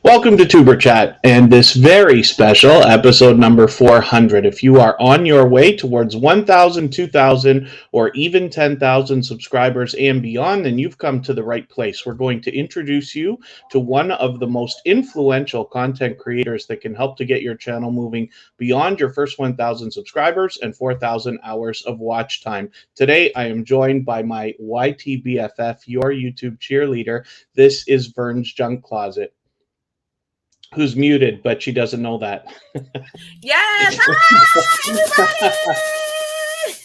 Welcome to Tuber Chat and this very special episode number 400. If you are on your way towards 1,000, 2,000, or even 10,000 subscribers and beyond, then you've come to the right place. We're going to introduce you to one of the most influential content creators that can help to get your channel moving beyond your first 1,000 subscribers and 4,000 hours of watch time. Today, I am joined by my YTBFF, your YouTube cheerleader. This is Vern's Junk Closet, who's muted, but she doesn't know that. Yes! Hi, everybody!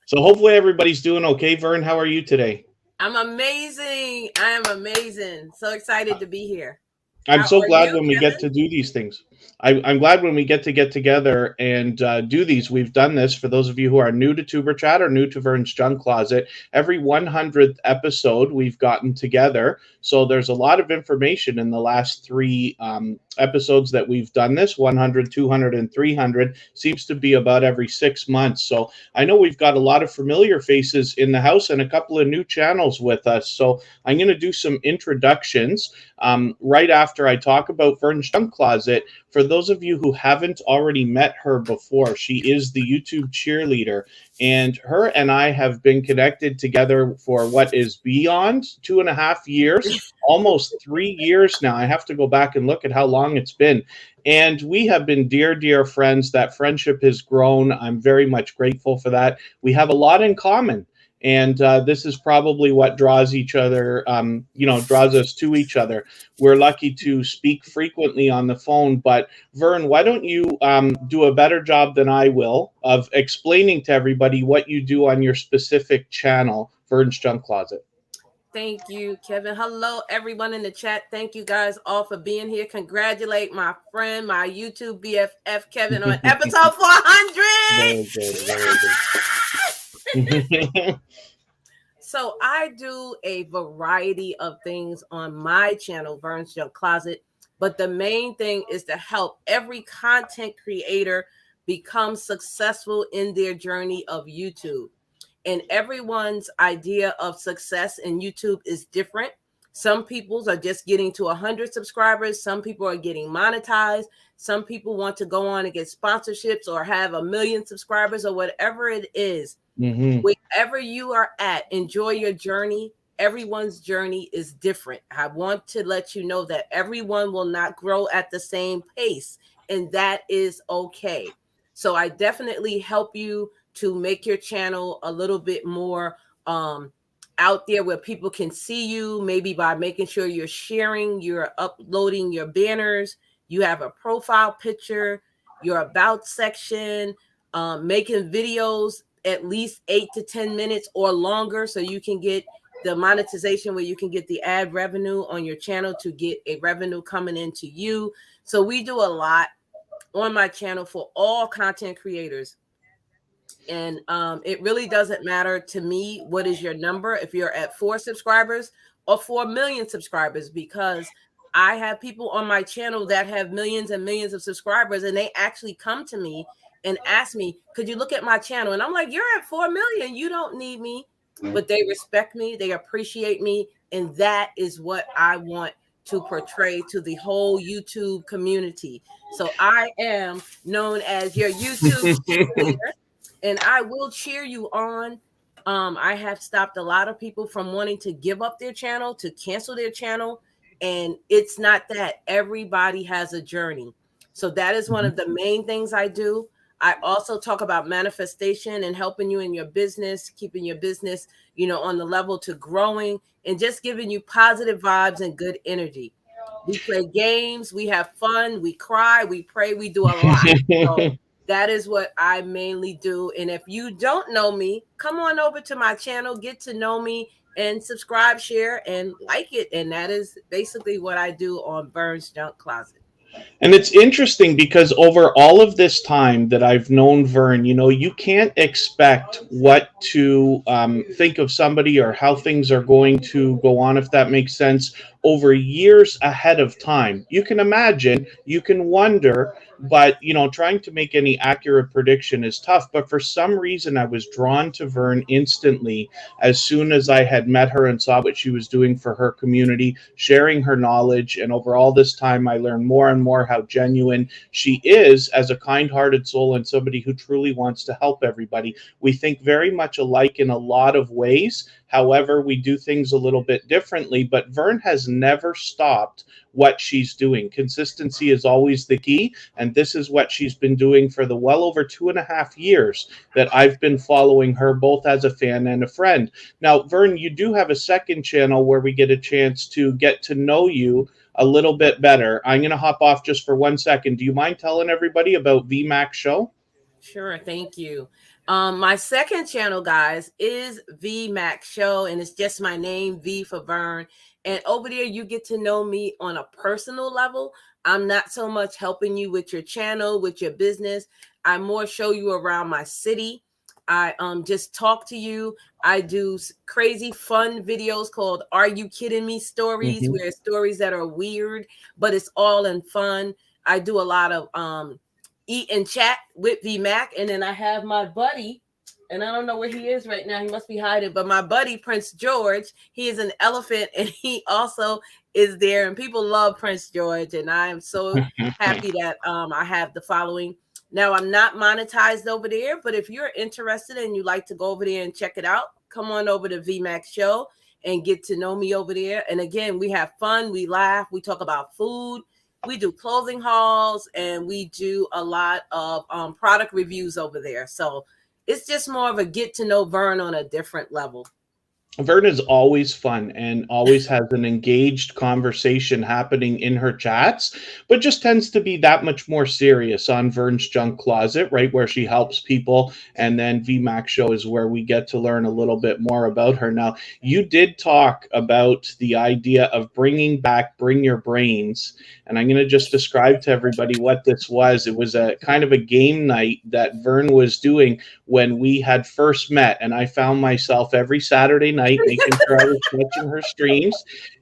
So hopefully everybody's doing okay. Vern, how are you today? I'm amazing. I am amazing. So excited to be here. I'm so glad you, when we Kevin? get to do these things. I'm glad when we get together and do these. We've done this for those of you who are new to Tuber Chat or new to Vern's Junk Closet. Every 100th episode, we've gotten together. So there's a lot of information in the last three episodes that we've done this. 100, 200, and 300 seems to be about every 6 months. So I know we've got a lot of familiar faces in the house and a couple of new channels with us. So I'm going to do some introductions right after I talk about Vern's Junk Closet. For those of you who haven't already met her before, she is the YouTube cheerleader, and her and I have been connected together for what is beyond 2.5 years, almost 3 years now. I have to go back and look at how long it's been. And we have been dear, dear friends. That friendship has grown. I'm very much grateful for that. We have a lot in common. And this is probably what draws each other, draws us to each other. We're lucky to speak frequently on the phone. But Vern, why don't you do a better job than I will of explaining to everybody what you do on your specific channel, Vern's Junk Closet? Thank you, Kevin. Hello, everyone in the chat. Thank you guys all for being here. Congratulate my friend, my YouTube BFF, Kevin, on episode 400. Very good. So I do a variety of things on my channel, Vern's Junk Closet, but the main thing is to help every content creator become successful in their journey of YouTube. And everyone's idea of success in YouTube is different. Some people are just getting to 100 subscribers. Some people are getting monetized. Some people want to go on and get sponsorships or have 1 million subscribers or whatever it is. Mm-hmm. Wherever you are at, enjoy your journey. Everyone's journey is different. I want to let you know that everyone will not grow at the same pace, and that is okay. So I definitely help you to make your channel a little bit more out there where people can see you, maybe by making sure you're sharing, you're uploading your banners, you have a profile picture, your about section, making videos at least 8 to 10 minutes or longer so you can get the monetization where you can get the ad revenue on your channel to get a revenue coming into you. So we do a lot on my channel for all content creators. And it really doesn't matter to me what is your number, if you're at 4 subscribers or 4 million subscribers, because I have people on my channel that have millions and millions of subscribers, and they actually come to me and ask me, could you look at my channel? And I'm like, you're at 4 million. You don't need me. But they respect me. They appreciate me. And that is what I want to portray to the whole YouTube community. So I am known as your YouTube cheerleader, and I will cheer you on. I have stopped a lot of people from wanting to give up their channel, to cancel their channel. And it's not that. Everybody has a journey. So that is one of the main things I do. I also talk about manifestation and helping you in your business, keeping your business, on the level to growing, and just giving you positive vibes and good energy. We play games, we have fun, we cry, we pray, we do a lot. So that is what I mainly do. And if you don't know me, come on over to my channel, get to know me, and subscribe, share, and like it. And that is basically what I do on Vern's Junk Closet. And it's interesting because over all of this time that I've known Vern, you can't expect what to think of somebody or how things are going to go on, if that makes sense, over years ahead of time. You can imagine, you can wonder, but trying to make any accurate prediction is tough. But for some reason, I was drawn to Vern instantly as soon as I had met her and saw what she was doing for her community, sharing her knowledge. And over all this time, I learned more and more how genuine she is as a kind-hearted soul and somebody who truly wants to help everybody. We think very much alike in a lot of ways. However, we do things a little bit differently, but Vern has never stopped what she's doing. Consistency is always the key, and this is what she's been doing for the well over 2.5 years that I've been following her, both as a fan and a friend. Now, Vern, you do have a second channel where we get a chance to get to know you a little bit better. I'm going to hop off just for 1 second. Do you mind telling everybody about VMAX Show? Sure, thank you. My second channel, guys, is VMAX Show, and it's just my name, V for Vern. And over there, you get to know me on a personal level. I'm not so much helping you with your channel, with your business. I more show you around my city. I just talk to you. I do crazy fun videos called "Are You Kidding Me?" stories, where stories that are weird, but it's all in fun. I do a lot of eat and chat with VMAC, and then I have my buddy, and I don't know where he is right now. He must be hiding, but my buddy Prince George, he is an elephant, and he also is there, and people love Prince George, and I am so happy that I have the following. Now, I'm not monetized over there, but if you're interested and you like to go over there and check it out, come on over to VMAX Show and get to know me over there. And again, we have fun, we laugh, we talk about food, we do clothing hauls, and we do a lot of product reviews over there. So it's just more of a get to know Vern on a different level. Vern is always fun and always has an engaged conversation happening in her chats, but just tends to be that much more serious on Vern's Junk Closet, right, where she helps people. And then VMAX Show is where we get to learn a little bit more about her. Now, you did talk about the idea of bringing back Bring Your Brains, and I'm going to just describe to everybody what this was. It was a kind of a game night that Vern was doing when we had first met, and I found myself every Saturday night making sure I was watching her streams.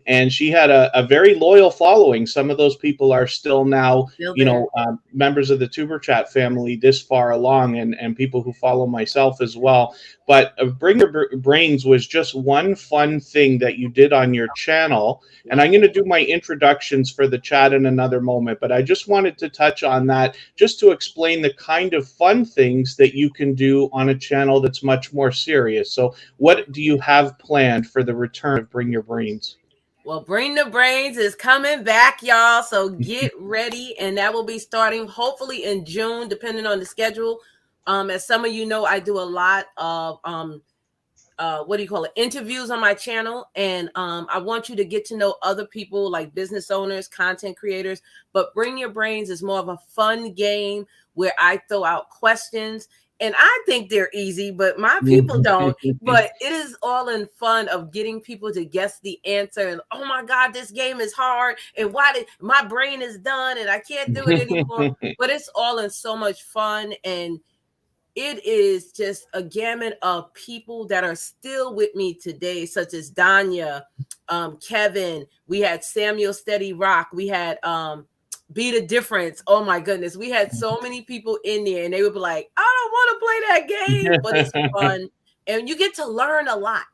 And she had a very loyal following. Some of those people are still now, members of the Tuber Chat family this far along, and people who follow myself as well. But Bring Your Brains was just one fun thing that you did on your channel. And I'm going to do my introductions for the chat in another moment. But I just wanted to touch on that just to explain the kind of fun things that you can do on a channel that's much more serious. So what do you have planned for the return of Bring Your Brains? Well, Bring the Brains is coming back, y'all. So get ready. And that will be starting hopefully in June, depending on the schedule. As some of you know, I do a lot of interviews on my channel. And I want you to get to know other people like business owners, content creators. But Bring Your Brains is more of a fun game where I throw out questions. And I think they're easy, but my people don't. But it is all in fun of getting people to guess the answer. And oh my God, this game is hard. And why did my brain is done and I can't do it anymore? But it's all in so much fun. And it is just a gamut of people that are still with me today, such as Danya, Kevin. We had Samuel Steady Rock. We had Be the Difference. Oh my goodness. We had so many people in there, and they would be like, I don't want to play that game, but it's fun. And you get to learn a lot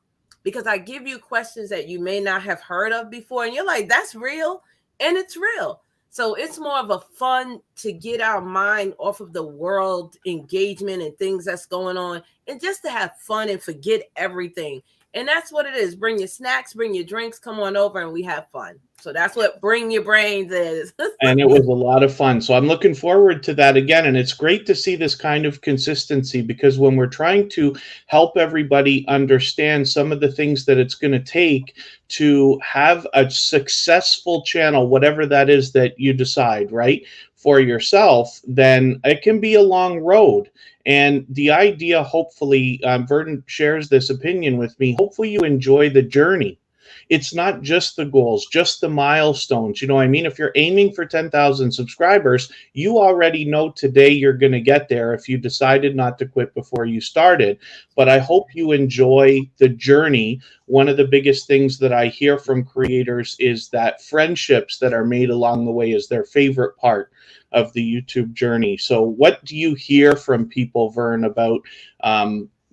because I give you questions that you may not have heard of before. And you're like, that's real. And it's real. So it's more of a fun to get our mind off of the world engagement and things that's going on, and just to have fun and forget everything. And that's what it is. Bring your snacks, bring your drinks, come on over and we have fun. So that's what Bring Your Brains is. And it was a lot of fun. So I'm looking forward to that again. And it's great to see this kind of consistency, because when we're trying to help everybody understand some of the things that it's going to take to have a successful channel, whatever that is that you decide, right, for yourself, then it can be a long road. And the idea, hopefully, Verdon shares this opinion with me, hopefully you enjoy the journey It's not just the goals, just the milestones. You know what I mean? If you're aiming for 10,000 subscribers, you already know today you're going to get there if you decided not to quit before you started. But I hope you enjoy the journey. One of the biggest things that I hear from creators is that friendships that are made along the way is their favorite part of the YouTube journey. So, what do you hear from people, Vern, about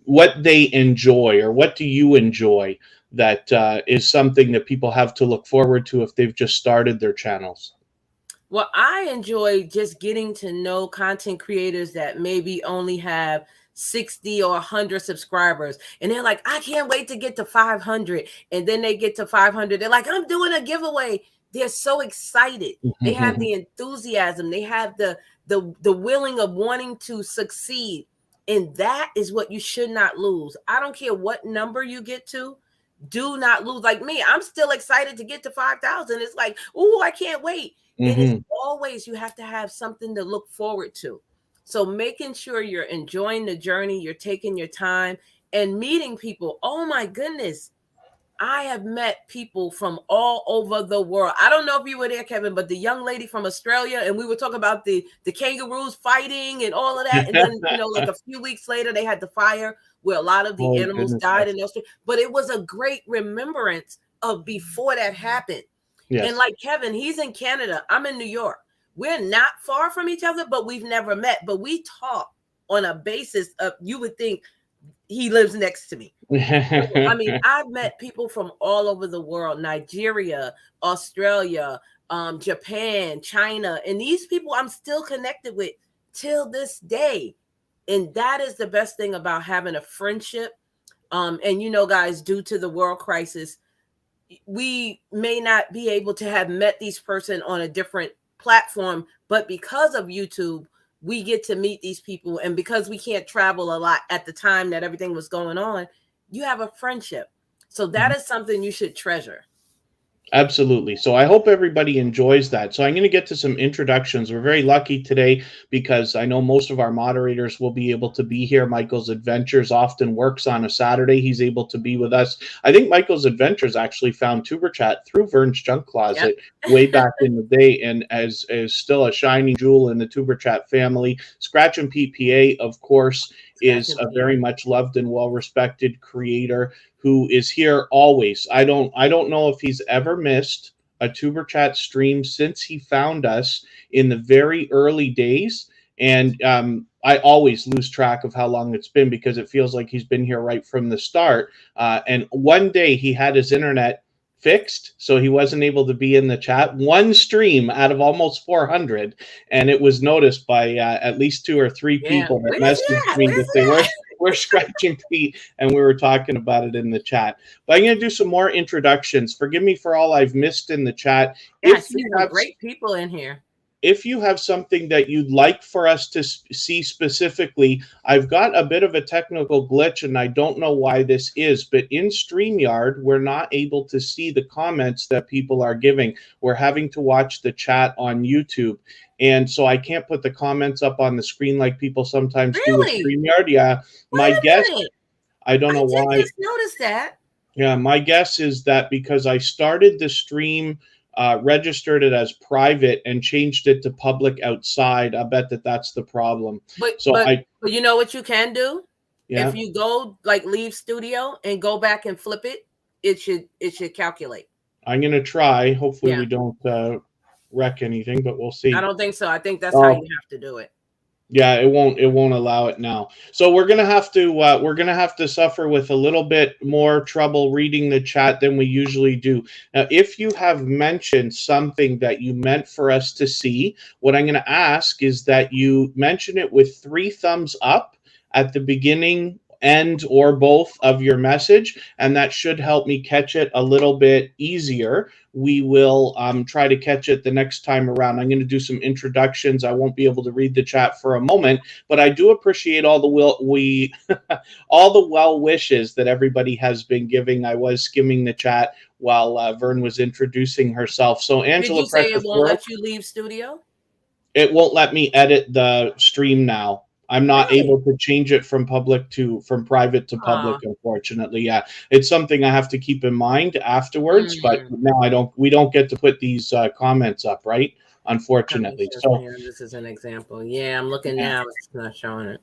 what they enjoy, or what do you enjoy that is something that people have to look forward to if they've just started their channels? Well, I enjoy just getting to know content creators that maybe only have 60 or 100 subscribers. And they're like, I can't wait to get to 500. And then they get to 500. They're like, I'm doing a giveaway. They're so excited. They have the enthusiasm. They have the willing of wanting to succeed. And that is what you should not lose. I don't care what number you get to. Do not lose. Like me, I'm still excited to get to 5,000. It's like, oh, I can't wait. It is always, you have to have something to look forward to. So making sure you're enjoying the journey, you're taking your time and meeting people. Oh my goodness. I have met people from all over the world. I don't know if you were there, Kevin, but the young lady from Australia, and we were talking about the kangaroos fighting and all of that. And then, like a few weeks later, they had the fire where a lot of the Oh, animals goodness, died yes. in Australia. But it was a great remembrance of before that happened. Yes. And like Kevin, he's in Canada. I'm in New York. We're not far from each other, but we've never met. But we talk on a basis of, you would think he lives next to me. I mean, I've met people from all over the world, Nigeria, Australia, Japan, China, and these people I'm still connected with till this day. And that is the best thing about having a friendship. And guys, due to the world crisis, we may not be able to have met these person on a different platform, but because of YouTube, we get to meet these people. And because we can't travel a lot at the time that everything was going on, you have a friendship. So that is something you should treasure. Absolutely. So I hope everybody enjoys that. So I'm going to get to some introductions. We're very lucky today because I know most of our moderators will be able to be here. Michael's Adventures often works on a Saturday. He's able to be with us. I think Michael's Adventures actually found Tuber Chat through Vern's Junk Closet way back in the day, and as still a shining jewel in the Tuber Chat family. Scratch and PPA, of course, is a very much loved and well-respected creator who is here always. I don't know if he's ever missed a Tuber Chat stream since he found us in the very early days. And I always lose track of how long it's been because it feels like he's been here right from the start. And one day he had his internet fixed, so he wasn't able to be in the chat. One stream out of almost 400, and it was noticed by at least 2 or 3 people that messaged me to say, we're scratching Pete, and we were talking about it in the chat. But I'm going to do some more introductions. Forgive me for all I've missed in the chat. Yeah, I see some great people in here. If you have something that you'd like for us to see specifically, I've got a bit of a technical glitch, and I don't know why this is, but in StreamYard, we're not able to see the comments that people are giving. We're having to watch the chat on YouTube. And so I can't put the comments up on the screen like people sometimes do with StreamYard. Yeah, my guess, I don't know why. I just noticed that. Yeah, my guess is that because I started the stream, registered it as private and changed it to public outside. I bet that's the problem. But you know what you can do? Yeah. If you go leave studio and go back and flip it, it should calculate. I'm gonna try. Hopefully we don't wreck anything, but we'll see. I don't think so. I think that's how you have to do it. Yeah, it won't allow it now. So we're gonna have to suffer with a little bit more trouble reading the chat than we usually do. Now, if you have mentioned something that you meant for us to see, what I'm gonna ask is that you mention it with 3 thumbs up at the beginning, end, or both of your message, and that should help me catch it a little bit easier. We will try to catch it the next time around. I'm going to do some introductions. I won't be able to read the chat for a moment, but I do appreciate all the all the well wishes that everybody has been giving. I was skimming the chat while Vern was introducing herself. So Angela, did you say it won't let you leave studio? It won't let me edit the stream now. I'm not Really? able to change it from private to public, unfortunately. Yeah, it's something I have to keep in mind afterwards. But now we don't get to put these comments up, right? Unfortunately. So Yeah, this is an example. Yeah, I'm looking now. It's not showing it.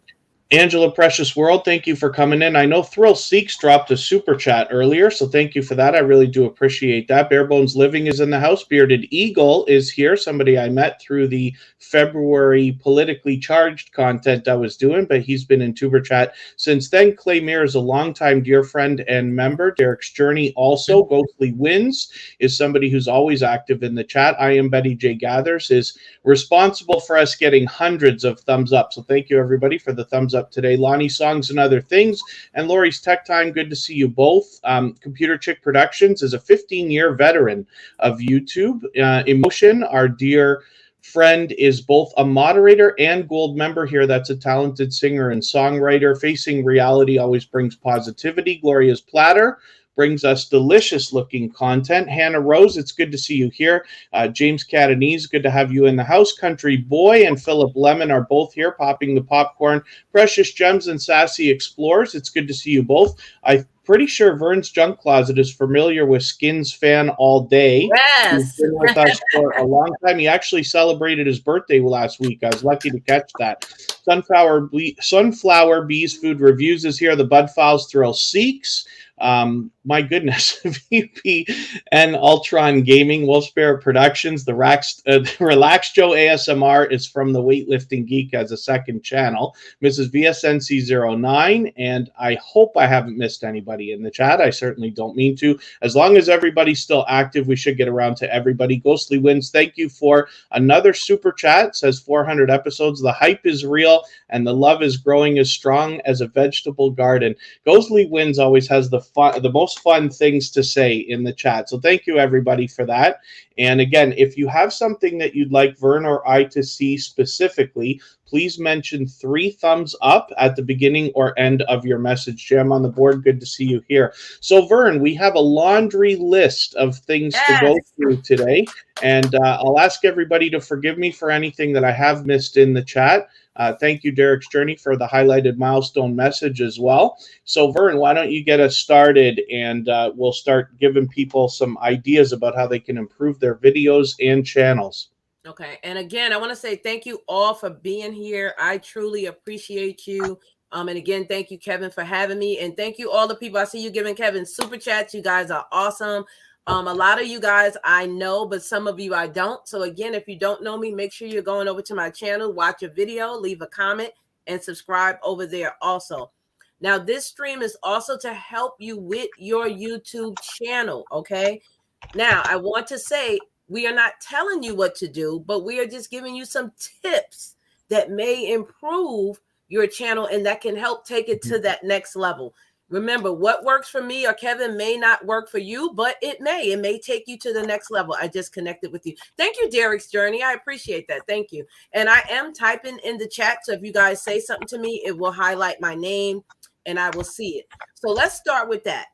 Angela Precious World, thank you for coming in. I know Thrill Seeks dropped a super chat earlier, so thank you for that. I really do appreciate that. Barebones Living is in the house. Bearded Eagle is here, somebody I met through the February politically charged content I was doing, but he's been in Tuber Chat since then. Clay Mir is a longtime dear friend and member. Derek's Journey also. Ghostly Wins is somebody who's always active in the chat. I Am Betty J Gathers is responsible for us getting hundreds of thumbs up. So thank you, everybody, for the thumbs up today. Lonnie Songs and Other Things and Lori's Tech Time. Good to see you both. Computer Chick Productions is a 15-year veteran of YouTube. Emotion, our dear friend, is both a moderator and gold member here. That's a talented singer and songwriter. Facing Reality always brings positivity. Gloria's Platter brings us delicious looking content. Hannah Rose, it's good to see you here. James Catanese, good to have you in the house. Country Boy and Philip Lemon are both here popping the popcorn. Precious Gems and Sassy Explorers, it's good to see you both. I'm pretty sure Vern's Junk Closet is familiar with Skins Fan All Day. He's Yes. been with us for a long time. He actually celebrated his birthday last week. I was lucky to catch that. Sunflower Bees Food Reviews is here. The Bud Files Thrill Seeks. My goodness, VP and Ultron Gaming, Wolf Spirit Productions, the Relax Joe ASMR is from the Weightlifting Geek as a second channel, Mrs. VSNC09, and I hope I haven't missed anybody in the chat. I certainly don't mean to. As long as everybody's still active, we should get around to everybody. Ghostly Wins, thank you for another super chat. It says 400 episodes. The hype is real and the love is growing as strong as a vegetable garden. Ghostly Wins always has the most fun things to say in the chat. So thank you, everybody, for that. And again, if you have something that you'd like Vern or I to see specifically, please mention 3 thumbs up at the beginning or end of your message. Jam on the board, good to see you here. So Vern, we have a laundry list of things to go through today. And I'll ask everybody to forgive me for anything that I have missed in the chat. Thank you, Derek's Journey, for the highlighted milestone message as well. So Vern, why don't you get us started, and we'll start giving people some ideas about how they can improve their videos and channels. Okay. And again, I want to say thank you all for being here. I truly appreciate you. And again, thank you, Kevin, for having me. And thank you, all the people. I see you giving Kevin super chats. You guys are awesome. A lot of you guys I know, but some of you I don't. So again, if you don't know me, make sure you're going over to my channel, watch a video, leave a comment, and subscribe over there also. Now, this stream is also to help you with your YouTube channel, okay? Now, I want to say we are not telling you what to do, but we are just giving you some tips that may improve your channel and that can help take it to that next level. Remember, what works for me or Kevin may not work for you, but it may take you to the next level. I just connected with you. Thank you, Derek's Journey. I appreciate that. Thank you. And I am typing in the chat. So if you guys say something to me, it will highlight my name and I will see it. So let's start with that.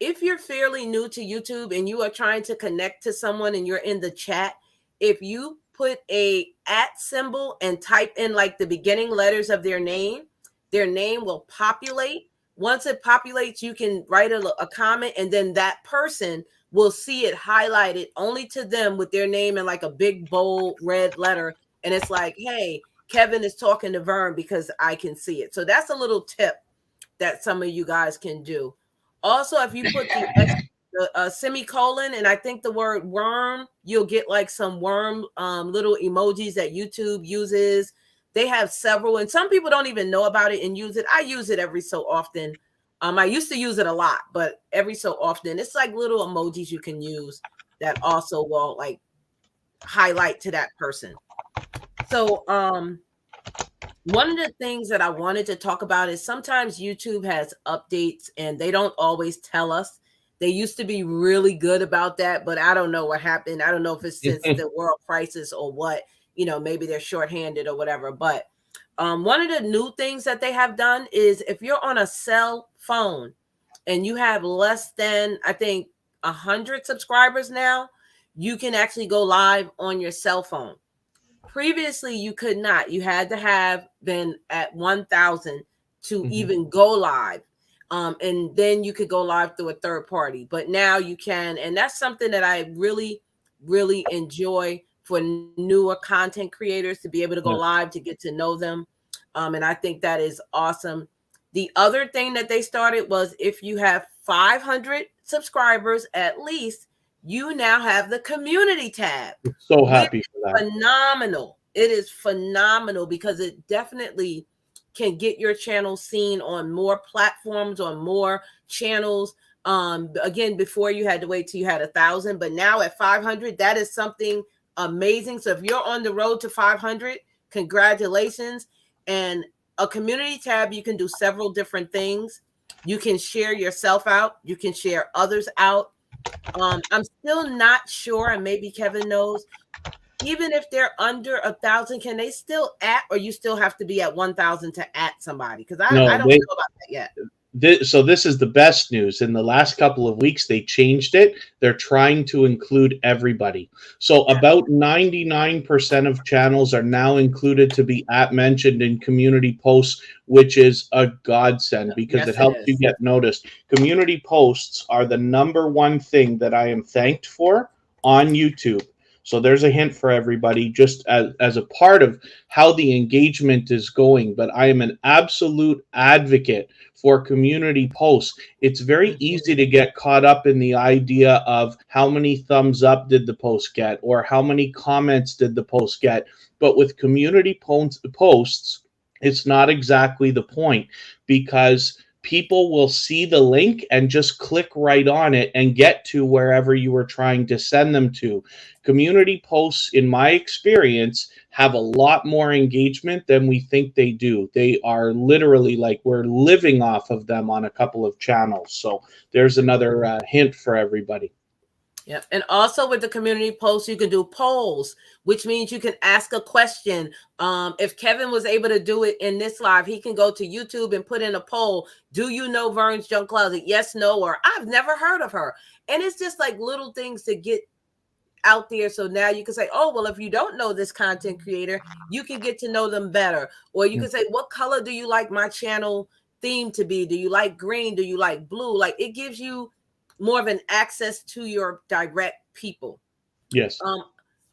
If you're fairly new to YouTube and you are trying to connect to someone and you're in the chat, if you put a @ symbol and type in like the beginning letters of their name will populate. Once it populates, you can write a comment, and then that person will see it highlighted only to them with their name in like a big bold red letter. And it's like, hey, Kevin is talking to Vern because I can see it. So that's a little tip that some of you guys can do. Also, if you put the semicolon and I think the word worm, you'll get like some worm little emojis that YouTube uses. They have several, and some people don't even know about it and use it. I use it every so often. I used to use it a lot, but every so often, it's like little emojis you can use that also will like highlight to that person. So, one of the things that I wanted to talk about is sometimes YouTube has updates and they don't always tell us. They used to be really good about that, but I don't know what happened. I don't know if it's since the world crisis or what, maybe they're shorthanded or whatever. But one of the new things that they have done is if you're on a cell phone and you have less than, I think, 100 subscribers now, you can actually go live on your cell phone. Previously, you could not. You had to have been at 1,000 to Mhm. even go live. And then you could go live through a third party. But now you can. And that's something that I really, really enjoy for newer content creators to be able to go Yeah. live, to get to know them. And I think that is awesome. The other thing that they started was if you have 500 subscribers at least, you now have the community tab, So which happy for is that. phenomenal. It is phenomenal because it definitely can get your channel seen on more platforms, on more channels. Again, before you had to wait till you had 1,000, but now at 500, that is something amazing. So if you're on the road to 500, congratulations. And a community tab, you can do several different things. You can share yourself out, you can share others out. I'm still not sure, and maybe Kevin knows. Even if they're under 1,000, can they still at, or you still have to be at 1,000 to at somebody? Because I No, don't know about that yet. so this is the best news. In the last couple of weeks, they changed it. They're trying to include everybody. So Yeah. about 99% of channels are now included to be at mentioned in community posts, which is a godsend because it Yes, it helps you is. get noticed. Community posts are the number one thing that I am thanked for on YouTube. So there's a hint for everybody, just as a part of how the engagement is going. But I am an absolute advocate for community posts. It's very easy Mhm. to get caught up in the idea of how many thumbs up did the post get or how many comments did the post get. But with community posts, it's not exactly the point because people will see the link and just click right on it and get to wherever you were trying to send them to. Community posts, in my experience, have a lot more engagement than we think they do. They are literally like we're living off of them on a couple of channels. So there's another hint for everybody. Yeah. And also with the community posts, you can do polls, which means you can ask a question. If Kevin was able to do it in this live, he can go to YouTube and put in a poll. Do you know Vern's Junk Closet? Yes, no, or I've never heard of her. And it's just like little things to get out there. So now you can say, oh, well, if you don't know this content creator, you can get to know them better. Or you can say, what color do you like my channel theme to be? Do you like green? Do you like blue? Like, it gives you more of an access to your direct people. Yes.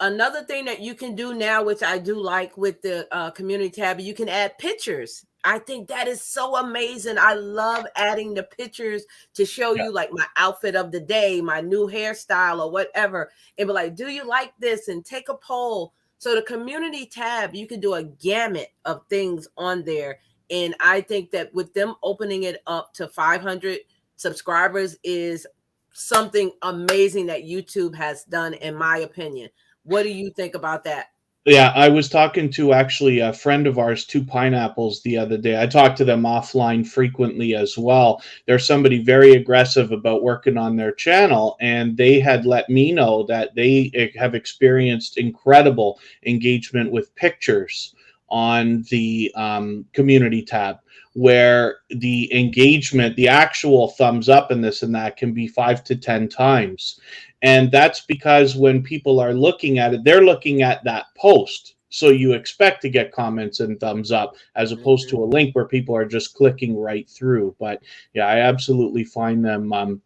Another thing that you can do now, which I do like with the community tab, you can add pictures. I think that is so amazing. I love adding the pictures to show Yeah. you like my outfit of the day, my new hairstyle or whatever. And be like, do you like this? And take a poll. So the community tab, you can do a gamut of things on there. And I think that with them opening it up to 500 subscribers is something amazing that YouTube has done, in my opinion. What do you think about that? Yeah, I was talking to actually a friend of ours, Two Pineapples, the other day. I talk to them offline frequently as well. They're somebody very aggressive about working on their channel, and they had let me know that they have experienced incredible engagement with pictures on the community tab, where the engagement, the actual thumbs up and this and that, can be 5 to 10 times. And that's because when people are looking at it, they're looking at that post. So you expect to get comments and thumbs up as opposed Mhm. to a link where people are just clicking right through. But yeah, I absolutely find them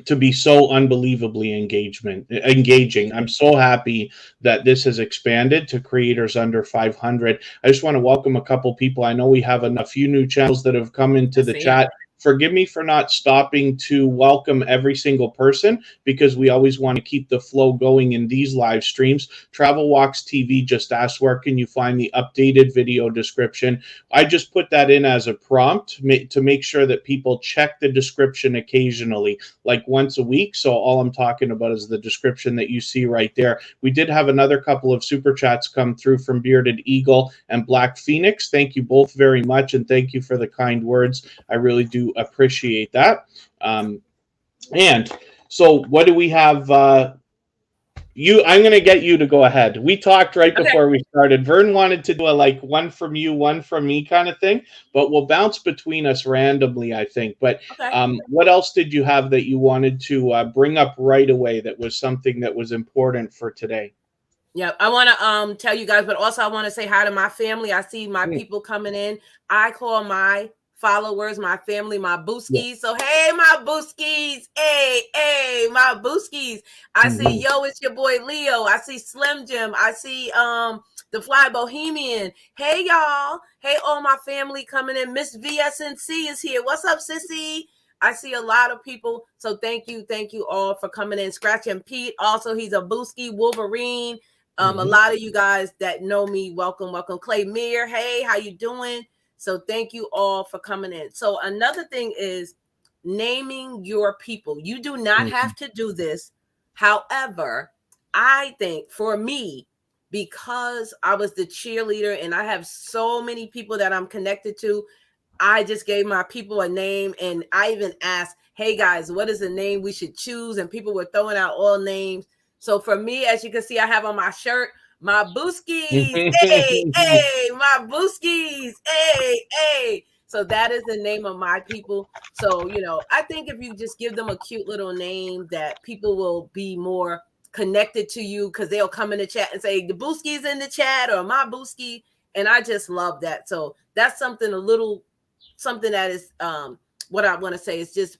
to be so unbelievably engaging. I'm so happy that this has expanded to creators under 500. I just want to welcome a couple people. I know we have a few new channels that have come into I the see. chat. Forgive me for not stopping to welcome every single person because we always want to keep the flow going in these live streams. Travel Walks TV just asked, where can you find the updated video description? I just put that in as a prompt to make sure that people check the description occasionally, like once a week. So all I'm talking about is the description that you see right there. We did have another couple of super chats come through from Bearded Eagle and Black Phoenix. Thank you both very much, and thank you for the kind words. I really do appreciate that. And so what do we have? I'm going to get you to go ahead. We talked right Okay. before we started. Vern wanted to do a like one from you, one from me kind of thing, but we'll bounce between us randomly, I think. But Okay. what else did you have that you wanted to bring up right away that was something that was important for today? Yeah, I want to tell you guys, but also I want to say hi to my family. I see my Mm, people coming in. I call my followers, my family, my yeah. booskies. So hey, my booskies, hey, my booskies. I see, Mhm. yo, it's your boy Leo. I see Slim Jim. I see the Fly Bohemian. Hey y'all, hey all my family coming in. Miss VSNC is here. What's up, sissy? I see a lot of people. So thank you all for coming in. Scratch and Pete. Also, he's a booski Wolverine. A Mhm. lot of you guys that know me, welcome, welcome. Clay Meir, hey, how you doing? So thank you all for coming in. So another thing is naming your people. You do not Mhm. have to do this. However, I think for me, because I was the cheerleader and I have so many people that I'm connected to, I just gave my people a name, and I even asked, hey guys, what is the name we should choose? And people were throwing out all names. So for me, as you can see, I have on my shirt, my Booskies, my Booskies, hey. So that is the name of my people. So, I think if you just give them a cute little name, that people will be more connected to you, because they'll come in the chat and say, the Booskies in the chat, or my Booski. And I just love that. So that's something that is what I want to say is just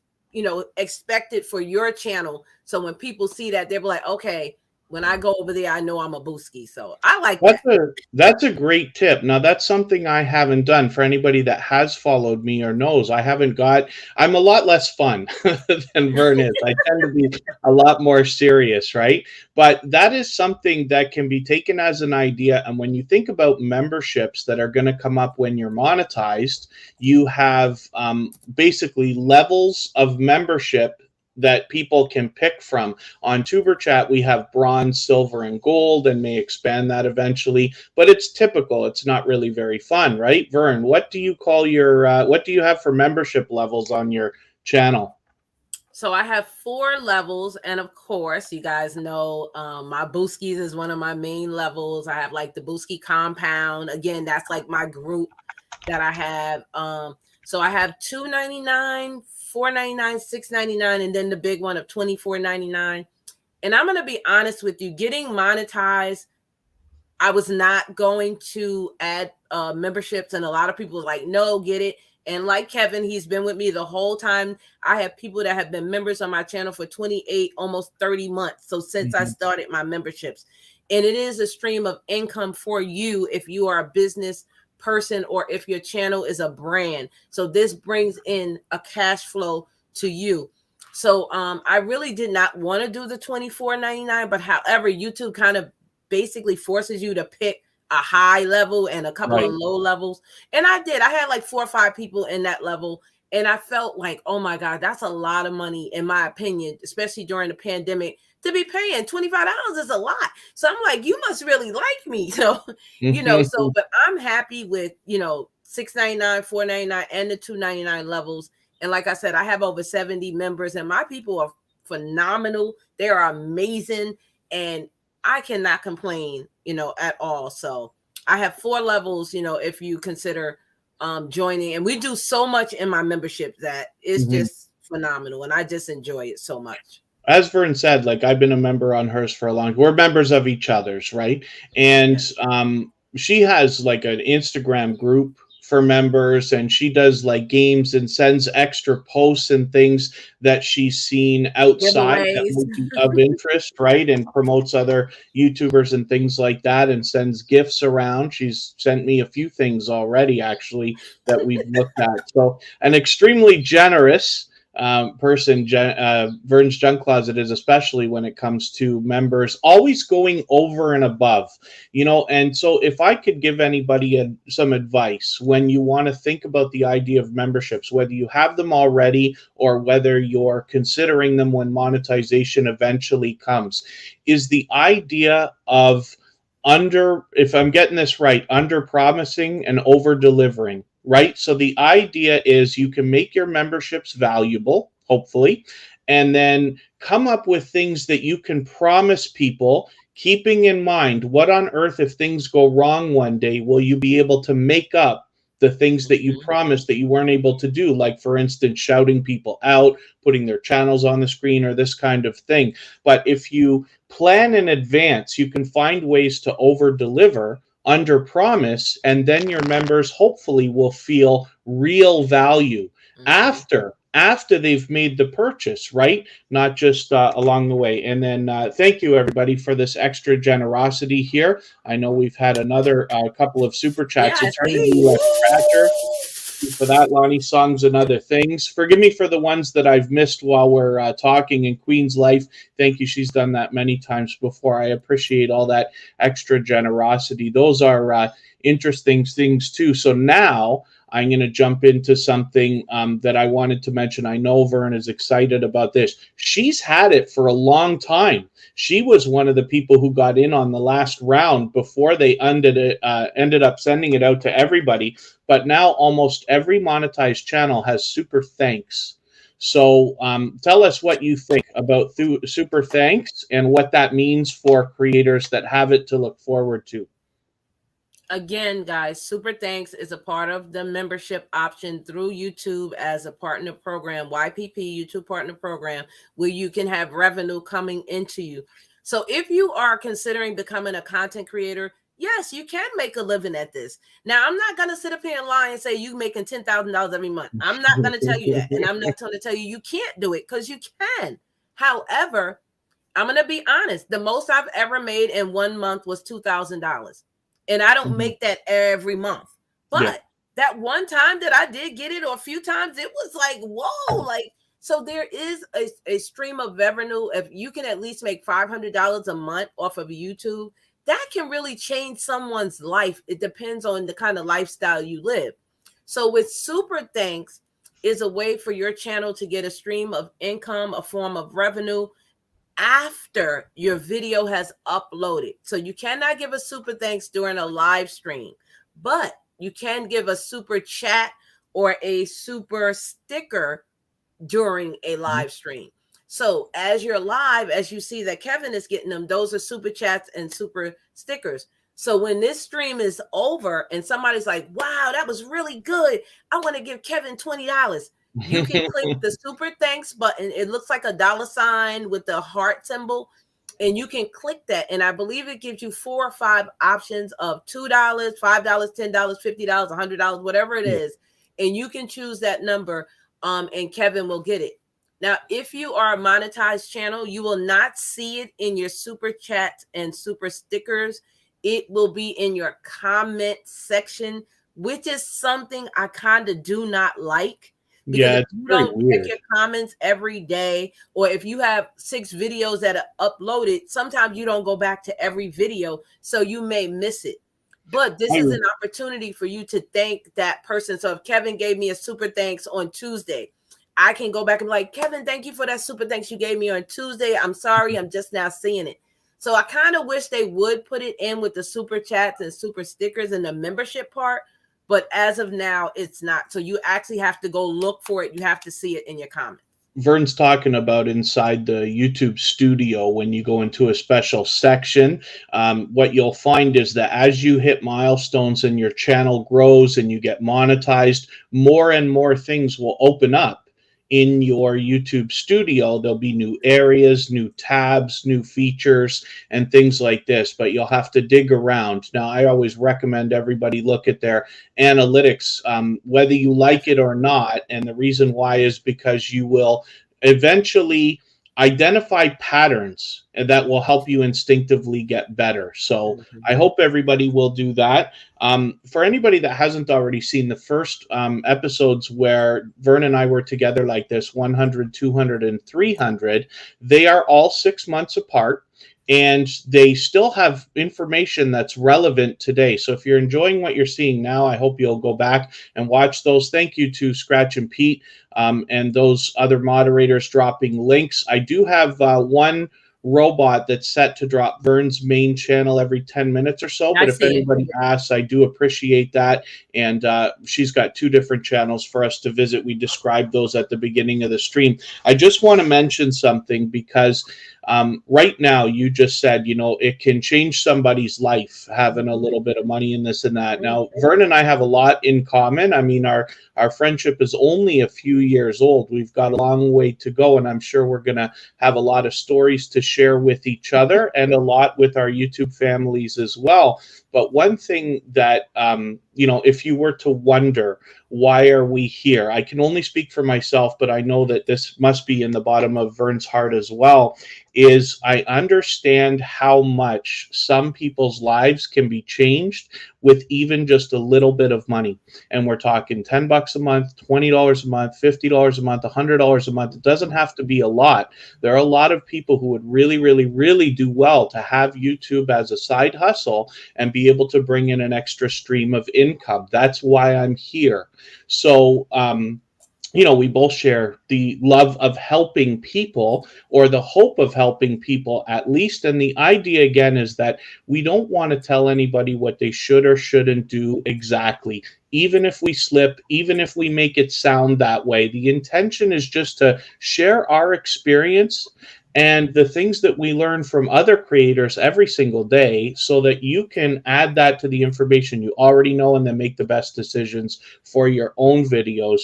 expected for your channel. So when people see that, they'll be like, okay, when I go over there, I know I'm a Booski. So I like that. That's a great tip. Now that's something I haven't done. For anybody that has followed me or knows, I haven't got. I'm a lot less fun than Vern is. I tend to be a lot more serious, right? But that is something that can be taken as an idea. And when you think about memberships that are going to come up when you're monetized, you have basically levels of membership that people can pick from. On Tuber Chat, we have bronze, silver, and gold, and may expand that eventually. But it's typical. It's not really very fun, right? Vern, what do you call your? What do you have for membership levels on your channel? So I have 4 levels, and of course, you guys know my Booskies is one of my main levels. I have like the Booski Compound. Again, that's like my group that I have. So I have 2.99, 4.99, 6.99, and then the big one of 24.99. And I'm gonna be honest with you, getting monetized, I was not going to add memberships, and a lot of people was like, "No, get it." And like Kevin, he's been with me the whole time. I have people that have been members on my channel for 28, almost 30 months. So since I Mhm. started my memberships, and it is a stream of income for you if you are a business person or if your channel is a brand. So this brings in a cash flow to you. So I really did not want to do the 24.99, but however, YouTube kind of basically forces you to pick a high level and a couple of Right. low levels. And I did. I had like 4 or 5 people in that level. And I felt like, oh my God, that's a lot of money, in my opinion, especially during the pandemic, to be paying $25 is a lot. So I'm like, you must really like me. So, but I'm happy with, 6.99, 4.99, and the 2.99 levels. And like I said, I have over 70 members, and my people are phenomenal. They are amazing. And I cannot complain, at all. So I have 4 levels, if you consider joining. And we do so much in my membership that it's Mhm. just phenomenal. And I just enjoy it so much. As Vern said, like I've been a member on hers for a long. We're members of each other's, right? And Yeah. she has like an Instagram group for members, and she does like games and sends extra posts and things that she's seen outside that Giveaways. might be of interest, right? And promotes other YouTubers and things like that, and sends gifts around. She's sent me a few things already, actually, that we've looked at. So, an extremely generous person. Vern's Junk Closet is, especially when it comes to members, always going over and above, And so, if I could give anybody some advice when you want to think about the idea of memberships, whether you have them already or whether you're considering them when monetization eventually comes, is the idea of if I'm getting this right, under promising and over delivering, right? So the idea is you can make your memberships valuable, hopefully, and then come up with things that you can promise people, keeping in mind what on earth, if things go wrong one day, will you be able to make up the things that you Mhm. promised that you weren't able to do, like, for instance, shouting people out, putting their channels on the screen, or this kind of thing. But if you plan in advance, you can find ways to over deliver, under promise, and then your members hopefully will feel real value Mhm. after they've made the purchase, right? Not just along the way. And then thank you everybody for this extra generosity here. I know we've had another couple of super Yeah, chats. I Attorney see. U.S. Scratcher, for that, Lonnie, songs and other things. Forgive me for the ones that I've missed while we're talking. In Queen's Life, thank you. She's done that many times before. I appreciate all that extra generosity. Those are interesting things too. So now I'm going to jump into something that I wanted to mention. I know Vern is excited about this. She's had it for a long time. She was one of the people who got in on the last round before they ended up sending it out to everybody. But now almost every monetized channel has super thanks. So tell us what you think about super thanks and what that means for creators that have it to look forward to. Again, guys, Super Thanks is a part of the membership option through YouTube as a partner program, YPP, YouTube Partner Program, where you can have revenue coming into you. So if you are considering becoming a content creator, yes, you can make a living at this. Now, I'm not going to sit up here and lie and say you making $10,000 every month. I'm not going to tell you that. And I'm not going to tell you you can't do it, because you can. However, I'm going to be honest. The most I've ever made in 1 month was $2,000. And I don't make that every month. Yeah. But that one time that I did get it, or a few times, it was like, whoa, like, so there is a stream of revenue. If you can at least make $500 a month off of YouTube, that can really change someone's life. It depends on the kind of lifestyle you live. So with Super Thanks is a way for your channel to get a stream of income, a form of revenue after your video has uploaded. So you cannot give a super thanks during a live stream, but you can give a super chat or a super sticker during a live stream. So as you're live, as you see that Kevin is getting them, those are super chats and super stickers. So when this stream is over and somebody's like, wow, that was really good, I want to give Kevin $20. You can click the super thanks button. It looks like a $sign with the heart symbol. And you can click that. And I believe it gives you 4 or 5 options of $2, $5, $10, $50, $100, whatever it is. And you can choose that number, and Kevin will get it. Now, if you are a monetized channel, you will not see it in your super chats and super stickers. It will be in your comment section, which is something I kind of do not like. Because Yeah, if it's you very don't check weird. your comments every day, or if you have 6 videos that are uploaded, sometimes you don't go back to every video, so you may miss it. But this is an opportunity for you to thank that person. So if Kevin gave me a super thanks on Tuesday, I can go back and be like, Kevin, thank you for that super thanks you gave me on Tuesday. I'm sorry, I'm just now seeing it. So I kind of wish they would put it in with the super chats and super stickers in the membership part. But as of now, it's not. So you actually have to go look for it. You have to see it in your comments. Vern's talking about inside the YouTube studio when you go into a special section. What you'll find is that as you hit milestones and your channel grows and you get monetized, more and more things will open up in your YouTube studio. There'll be new areas, new tabs, new features, and things like this, but you'll have to dig around. Now, I always recommend everybody look at their analytics, whether you like it or not. And the reason why is because you will eventually identify patterns and that will help you instinctively get better. So I hope everybody will do that. For anybody that hasn't already seen the first episodes where Vern and I were together like this, 100, 200, and 300, they are all 6 months apart. And they still have information that's relevant today. So if you're enjoying what you're seeing now, I hope you'll go back and watch those. Thank you to Scratch and Pete and those other moderators dropping links. I do have one robot that's set to drop Vern's main channel every 10 minutes or so. But if anybody asks, I do appreciate that. And she's got 2 different channels for us to visit. We described those at the beginning of the stream. I just want to mention something because Right now, you just said, it can change somebody's life having a little bit of money in this and that. Now, Vern and I have a lot in common. I mean, our friendship is only a few years old. We've got a long way to go, and I'm sure we're going to have a lot of stories to share with each other and a lot with our YouTube families as well. But one thing that, if you were to wonder, why are we here? I can only speak for myself, but I know that this must be in the bottom of Vern's heart as well, is I understand how much some people's lives can be changed with even just a little bit of money. And we're talking $10 a month, $20 a month, $50 a month, $100 a month. It doesn't have to be a lot. There are a lot of people who would really, really, really do well to have YouTube as a side hustle and be able to bring in an extra stream of income. That's why I'm here. So, we both share the love of helping people, or the hope of helping people at least. And the idea, again, is that we don't want to tell anybody what they should or shouldn't do exactly. Even if we slip, even if we make it sound that way, the intention is just to share our experience and the things that we learn from other creators every single day, so that you can add that to the information you already know and then make the best decisions for your own videos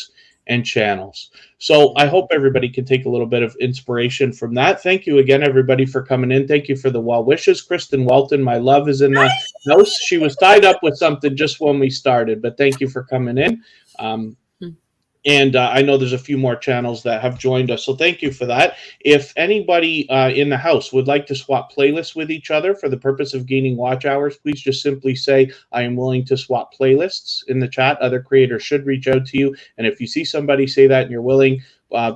and channels. So I hope everybody can take a little bit of inspiration from that. Thank you again, everybody, for coming in. Thank you for the well wishes. Kristen Welton, my love, is in the house. She was tied up with something just when we started, but thank you for coming in. And I know there's a few more channels that have joined us, so thank you for that. If anybody in the house would like to swap playlists with each other for the purpose of gaining watch hours, please just simply say, I am willing to swap playlists in the chat. Other creators should reach out to you. And if you see somebody say that and you're willing,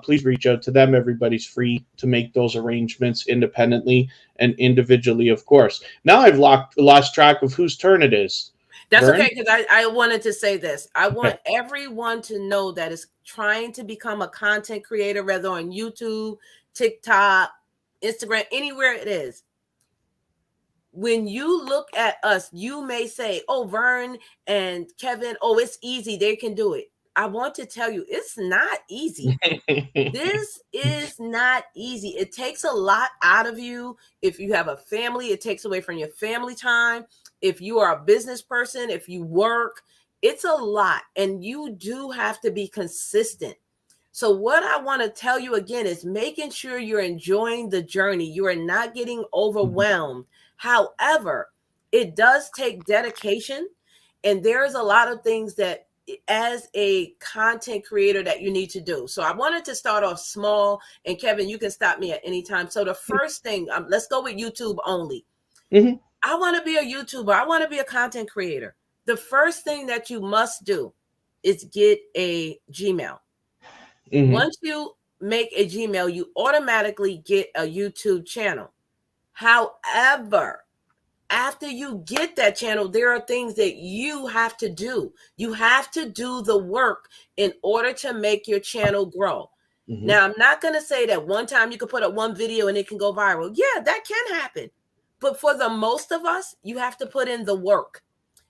please reach out to them. Everybody's free to make those arrangements independently and individually, of course. Now I've lost track of whose turn it is. That's Vern? Okay, because I wanted to say this. I want everyone to know that is trying to become a content creator, whether on YouTube, TikTok, Instagram, anywhere it is. When you look at us, you may say, oh, Vern and Kevin, oh, it's easy. They can do it. I want to tell you, it's not easy. This is not easy. It takes a lot out of you. If you have a family, it takes away from your family time. If you are a business person, if you work, it's a lot. And you do have to be consistent. So what I want to tell you again is making sure you're enjoying the journey. You are not getting overwhelmed. However, it does take dedication. And there is a lot of things that as a content creator that you need to do. So I wanted to start off small, and Kevin, you can stop me at any time. So the first thing, let's go with YouTube only. Mm-hmm. I want to be a YouTuber. I want to be a content creator. The first thing that you must do is get a Gmail. Mm-hmm. Once you make a Gmail, you automatically get a YouTube channel. However, after you get that channel, there are things that you have to do. You have to do the work in order to make your channel grow. Mm-hmm. Now, I'm not going to say that one time you can put up one video and it can go viral. Yeah, that can happen. But for the most of us, you have to put in the work.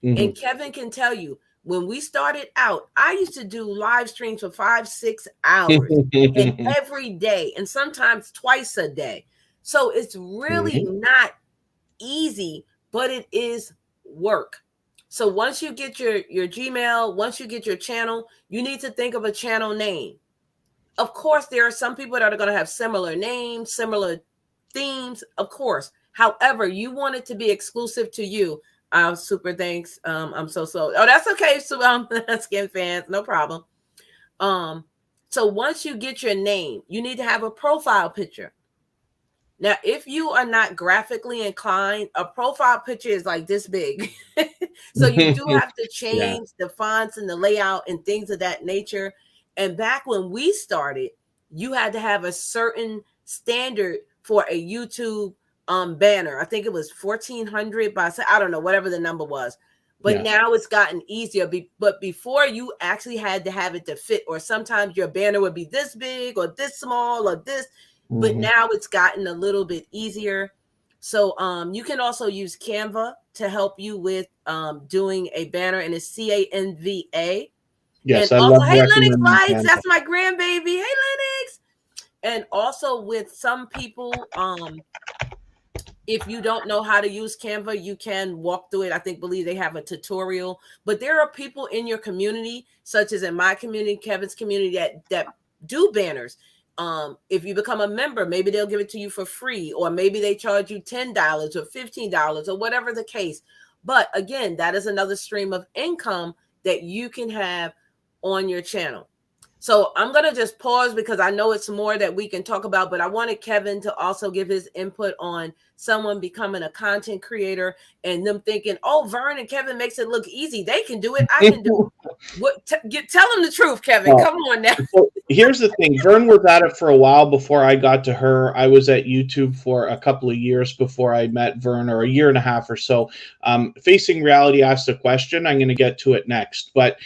Mm-hmm. And Kevin can tell you, when we started out, I used to do live streams for 5-6 hours and every day, and sometimes twice a day. So it's really not easy, but it is work. So once you get your Gmail, once you get your channel, you need to think of a channel name. Of course, there are some people that are going to have similar names, similar themes, of course. However, you want it to be exclusive to you. Super thanks. I'm so. Oh, that's okay. So Skin fans, no problem. So once you get your name, you need to have a profile picture. Now, if you are not graphically inclined, a profile picture is like this big. So you do have to change the fonts and the layout and things of that nature. And back when we started, you had to have a certain standard for a YouTube banner. I think it was 1,400 by, I don't know, whatever the number was. But now it's gotten easier. But before, you actually had to have it to fit, or sometimes your banner would be this big or this small or this. But now it's gotten a little bit easier. So you can also use Canva to help you with doing a banner, and it's Canva. Yes, and I also, love hey, Lennox recommending Lights, Canva. that's my grandbaby. Hey, Lennox. And also with some people, if you don't know how to use Canva, you can walk through it. I believe they have a tutorial, but there are people in your community, such as in my community, Kevin's community, that do banners. If you become a member, maybe they'll give it to you for free, or maybe they charge you $10 or $15 or whatever the case. But again, that is another stream of income that you can have on your channel. So I'm going to just pause because I know it's more that we can talk about, but I wanted Kevin to also give his input on someone becoming a content creator and them thinking, oh, Vern and Kevin makes it look easy. They can do it. I can do it. Tell them the truth, Kevin. Well, come on now. So here's the thing. Vern was at it for a while before I got to her. I was at YouTube for a couple of years before I met Vern, or a year and a half or so. Facing Reality asked a question. I'm going to get to it next. But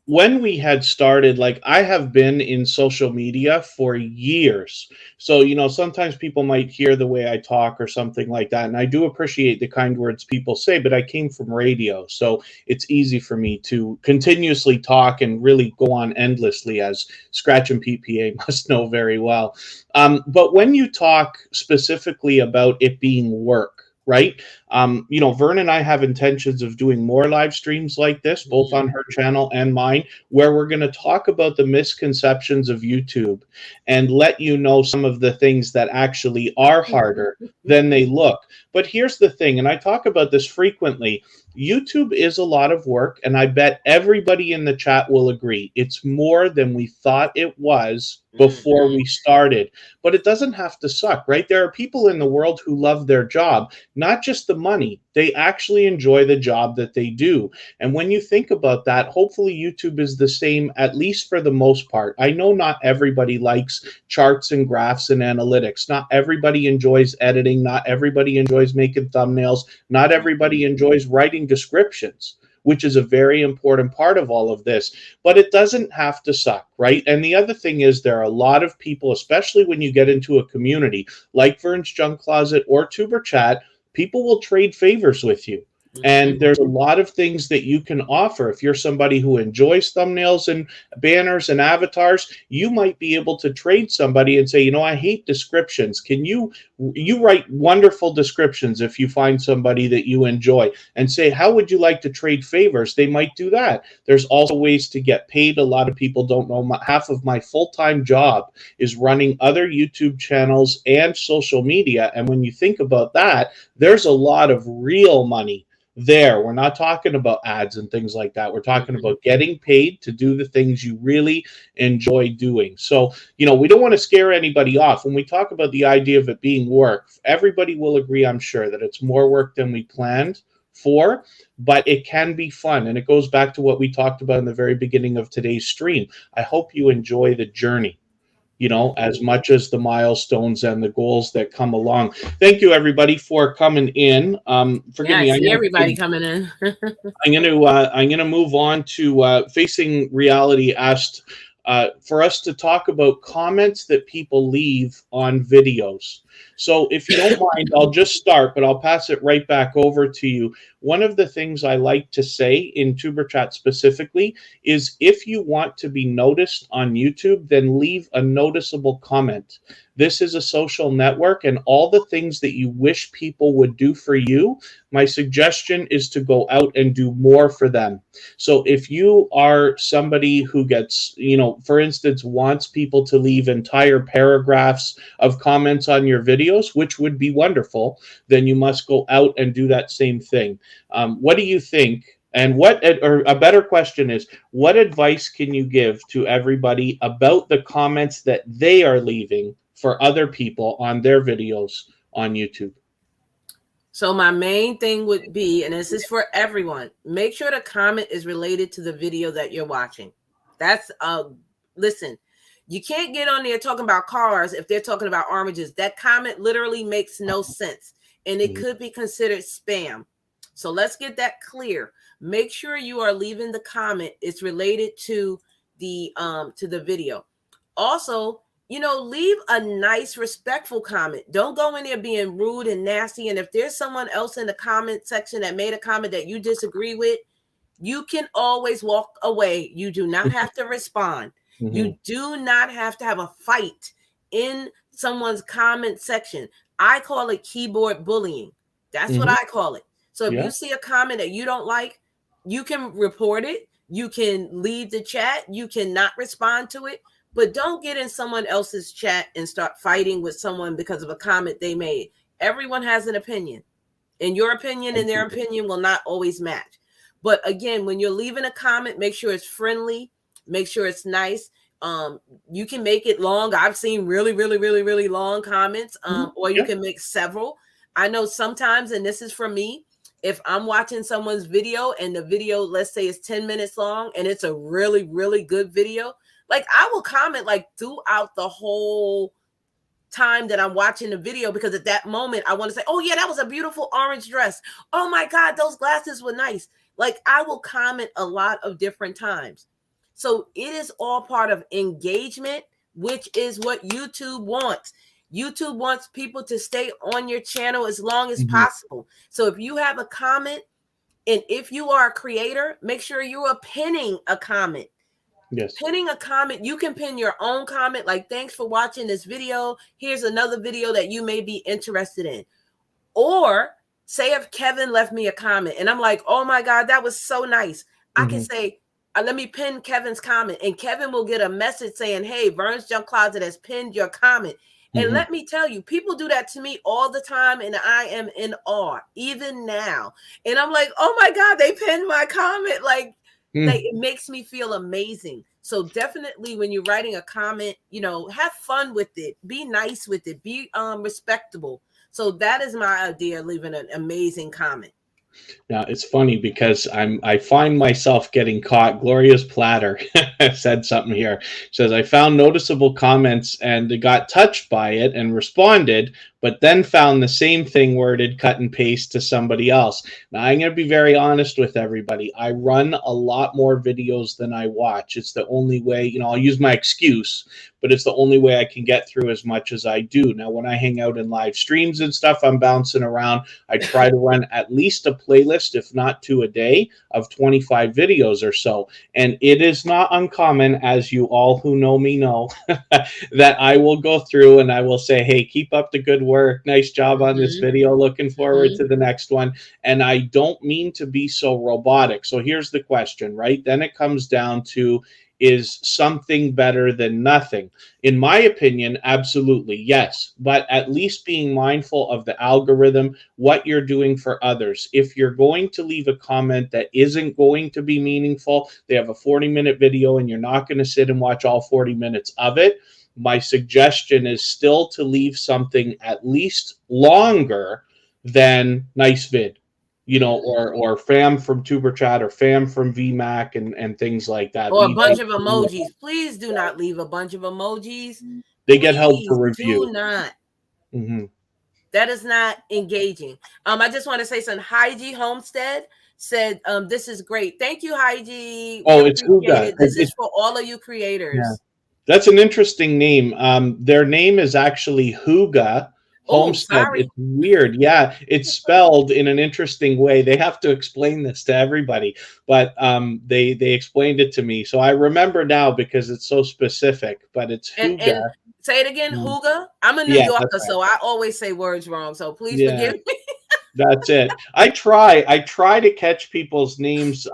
when we had started, like, I have been in social media for years. So, sometimes people might hear the way I talk or something like that. And I do appreciate the kind words people say, but I came from radio. So it's easy for me to continuously talk and really go on endlessly, as Scratch and PPA must know very well. But when you talk specifically about it being work, right? Vern and I have intentions of doing more live streams like this, both on her channel and mine, where we're going to talk about the misconceptions of YouTube and let you know some of the things that actually are harder than they look. But here's the thing, and I talk about this frequently. YouTube is a lot of work, and I bet everybody in the chat will agree. It's more than we thought it was before we started. But it doesn't have to suck, right? There are people in the world who love their job, not just the money. They actually enjoy the job that they do. And when you think about that, hopefully YouTube is the same, at least for the most part. I know not everybody likes charts and graphs and analytics. Not everybody enjoys editing. Not everybody enjoys making thumbnails. Not everybody enjoys writing descriptions, which is a very important part of all of this. But it doesn't have to suck, right? And the other thing is, there are a lot of people, especially when you get into a community like Vern's Junk Closet or Tuber Chat, people will trade favors with you. And there's a lot of things that you can offer. If you're somebody who enjoys thumbnails and banners and avatars, you might be able to trade somebody and say, I hate descriptions. Can you write wonderful descriptions if you find somebody that you enjoy, and say, how would you like to trade favors? They might do that. There's also ways to get paid. A lot of people don't know half of my full-time job is running other YouTube channels and social media. And when you think about that, there's a lot of real money there. We're not talking about ads and things like that. We're talking about getting paid to do the things you really enjoy doing. So, we don't want to scare anybody off. When we talk about the idea of it being work, everybody will agree, I'm sure, that it's more work than we planned for, but it can be fun. And it goes back to what we talked about in the very beginning of today's stream. I hope you enjoy the journey, as much as the milestones and the goals that come along. Thank you, everybody, for coming in. Forgive me. I see everybody coming in. I'm gonna move on to Facing Reality asked for us to talk about comments that people leave on videos. So if you don't mind, I'll just start, but I'll pass it right back over to you. One of the things I like to say in Tuber Chat specifically is, if you want to be noticed on YouTube, then leave a noticeable comment. This is a social network, and all the things that you wish people would do for you, my suggestion is to go out and do more for them. So if you are somebody who gets, for instance, wants people to leave entire paragraphs of comments on your videos, which would be wonderful, then you must go out and do that same thing. What do you think? And a better question is, what advice can you give to everybody about the comments that they are leaving for other people on their videos on YouTube? So my main thing would be, and this is for everyone, make sure the comment is related to the video that you're watching. That's listen, you can't get on there talking about cars if they're talking about oranges. That comment literally makes no sense, and it could be considered spam. So let's get that clear. Make sure you are leaving the comment. It's related to the video. Also, leave a nice, respectful comment. Don't go in there being rude and nasty. And if there's someone else in the comment section that made a comment that you disagree with, you can always walk away. You do not have to respond. Mm-hmm. You do not have to have a fight in someone's comment section. I call it keyboard bullying. That's what Mm-hmm. I call it. So if Yeah. you see a comment that you don't like, you can report it. You can leave the chat. You cannot respond to it. But don't get in someone else's chat and start fighting with someone because of a comment they made. Everyone has an opinion, and your opinion and their opinion will not always match. But again, when you're leaving a comment, make sure it's friendly, make sure it's nice. You can make it long. I've seen really, really, really, really long comments, or you Yeah. can make several. I know sometimes, and this is for me, if I'm watching someone's video and the video, let's say, is 10 minutes long and it's a really, really good video, like I will comment like throughout the whole time that I'm watching the video, because at that moment I want to say, oh yeah, that was a beautiful orange dress. Oh my God, those glasses were nice. Like I will comment a lot of different times. So it is all part of engagement, which is what YouTube wants. YouTube wants people to stay on your channel as long as Mm-hmm. possible. So if you have a comment, and if you are a creator, make sure you are pinning a comment. Yes. Pinning a comment, you can pin your own comment like, thanks for watching this video, here's another video that you may be interested in. Or say if Kevin left me a comment and I'm like, oh my God, that was so nice, I can Mm-hmm. say, let me pin Kevin's comment, and Kevin will get a message saying, hey, Vern's Junk Closet has pinned your comment. And Mm-hmm. let me tell you, people do that to me all the time, and I am in awe, even now. And I'm like, oh my God, they pinned my comment. Like, it makes me feel amazing. So definitely when you're writing a comment, have fun with it, be nice with it, be respectable. So that is my idea of leaving an amazing comment. Now it's funny because I find myself getting caught. Gloria's Platter said something here. Says I found noticeable comments and got touched by it and responded, but then found the same thing worded cut and paste to somebody else. Now I'm going to be very honest with everybody. I run a lot more videos than I watch. It's the only way, I'll use my excuse, but it's the only way I can get through as much as I do. Now when I hang out in live streams and stuff, I'm bouncing around. I try to run at least a playlist, if not two a day, of 25 videos or so. And it is not uncommon, as you all who know me know, that I will go through and I will say, hey, keep up the good work. Nice job on this video. Looking forward to the next one. And I don't mean to be so robotic. So here's the question, right? Then it comes down to, is something better than nothing? In my opinion, absolutely, yes. But at least being mindful of the algorithm, what you're doing for others. If you're going to leave a comment that isn't going to be meaningful, they have a 40-minute video and you're not going to sit and watch all 40 minutes of it, my suggestion is still to leave something at least longer than nice vid. Or fam from Tuber Chat or fam from VMAC and things like that. Or a These bunch of emojis. Please do not leave a bunch of emojis. they get held Please for review. do not. Mm-hmm. That is not engaging. I just want to say something. Heidi Homestead said, this is great. Thank you, Heidi. We Oh, it's appreciate Huga. it. This is for all of you creators. Yeah. That's an interesting name. Their name is actually Huga Homestead. Sorry. It's weird. Yeah, it's spelled in an interesting way. They have to explain this to everybody, but they explained it to me, so I remember now because it's so specific. But it's Huga. And say it again, Huga. I'm a New Yorker, right. So I always say words wrong. So please forgive me. That's it. I try to catch people's names.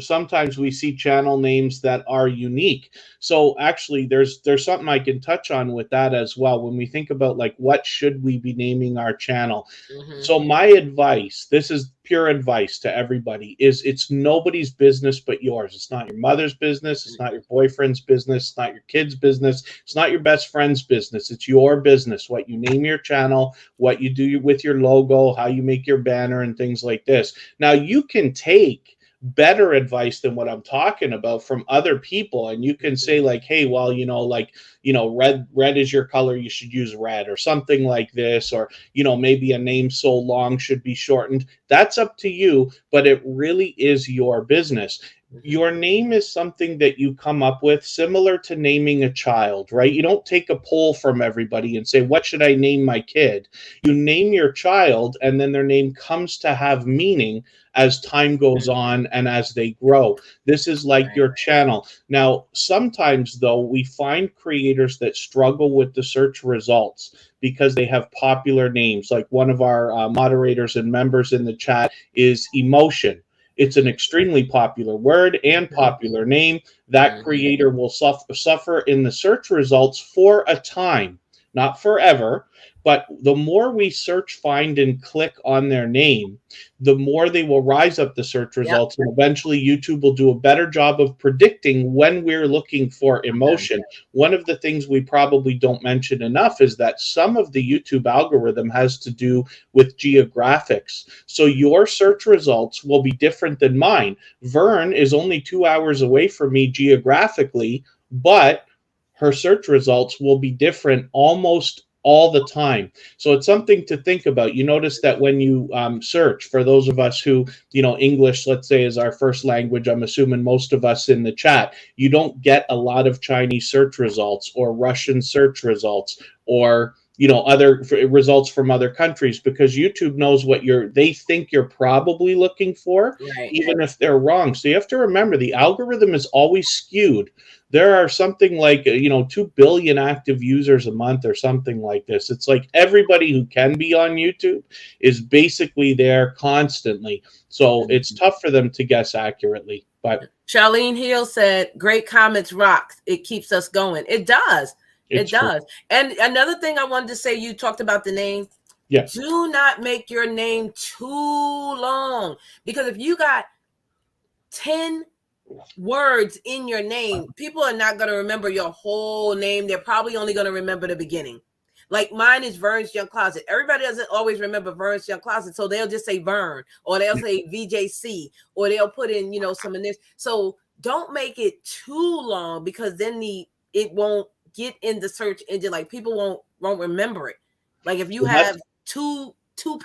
Sometimes we see channel names that are unique. So actually there's something I can touch on with that as well. When we think about like, what should we be naming our channel? Mm-hmm. So my advice, this is pure advice to everybody, is it's nobody's business but yours. It's not your mother's business. It's not your boyfriend's business. It's not your kid's business. It's not your best friend's business. It's your business. What you name your channel, what you do with your logo, how you make your banner and things like this. Now you can take better advice than what I'm talking about from other people, and you can say like, hey, well, red is your color, you should use red, or something like this, or maybe a name so long should be shortened. That's up to you, but it really is your business. your name is something that you come up with, similar to naming a child, right? You don't take a poll from everybody and say, what should I name my kid? You name your child, and then their name comes to have meaning as time goes on and as they grow. This is like Right. your channel. Now, sometimes, though, we find creators that struggle with the search results because they have popular names. Like one of our moderators and members in the chat is Emotion. It's an extremely popular word and popular name. That creator will suffer in the search results for a time, not forever. But the more we search, find, and click on their name, the more they will rise up the search Yep. results. And eventually, YouTube will do a better job of predicting when we're looking for emotion. One of the things we probably don't mention enough is that some of the YouTube algorithm has to do with geographics. So your search results will be different than mine. Vern is only 2 hours away from me geographically, but her search results will be different almost all the time. So it's something to think about. You notice that when you search, for those of us who, English, let's say, is our first language, I'm assuming most of us in the chat, you don't get a lot of Chinese search results or Russian search results or other results from other countries, because YouTube knows what they think you're probably looking for, Right. even if they're wrong. So you have to remember, the algorithm is always skewed. There are something like 2 billion active users a month or something like this. It's like everybody who can be on YouTube is basically there constantly. So it's tough for them to guess accurately. But Charlene Hill said, great comments rocks. It keeps us going. It does. It does. And another thing I wanted to say, you talked about the name. Yeah. Do not make your name too long, because if you got 10 words in your name, people are not going to remember your whole name. They're probably only going to remember the beginning. Like mine is Vern's Young Closet. Everybody doesn't always remember Vern's Young Closet, so they'll just say Vern, or they'll say VJC, or they'll put in some of this. So don't make it too long, because then it won't get in the search engine. Like people won't remember it. Like if you have two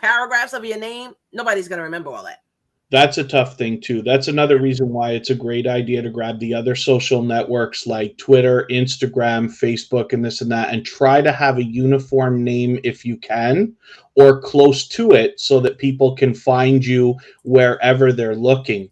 paragraphs of your name, nobody's going to remember all that. That's a tough thing too. That's another reason why it's a great idea to grab the other social networks like Twitter, Instagram, Facebook, and this and that, and try to have a uniform name if you can, or close to it, so that people can find you wherever they're looking.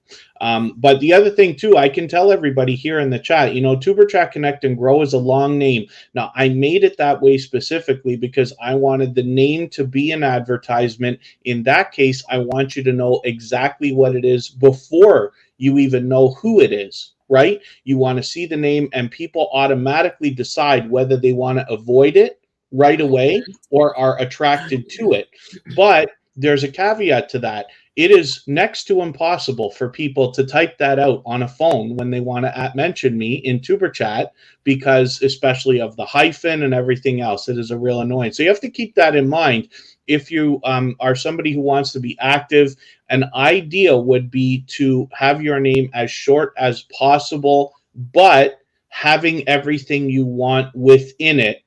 But the other thing too, I can tell everybody here in the chat, Tuber Chat Connect and Grow is a long name. Now, I made it that way specifically because I wanted the name to be an advertisement. In that case, I want you to know exactly what it is before you even know who it is, right? You want to see the name, and people automatically decide whether they want to avoid it right away or are attracted to it. But there's a caveat to that. It is next to impossible for people to type that out on a phone when they want to mention me in Tuber Chat, because especially of the hyphen and everything else, it is a real annoyance. So you have to keep that in mind. If you are somebody who wants to be active, an idea would be to have your name as short as possible, but having everything you want within it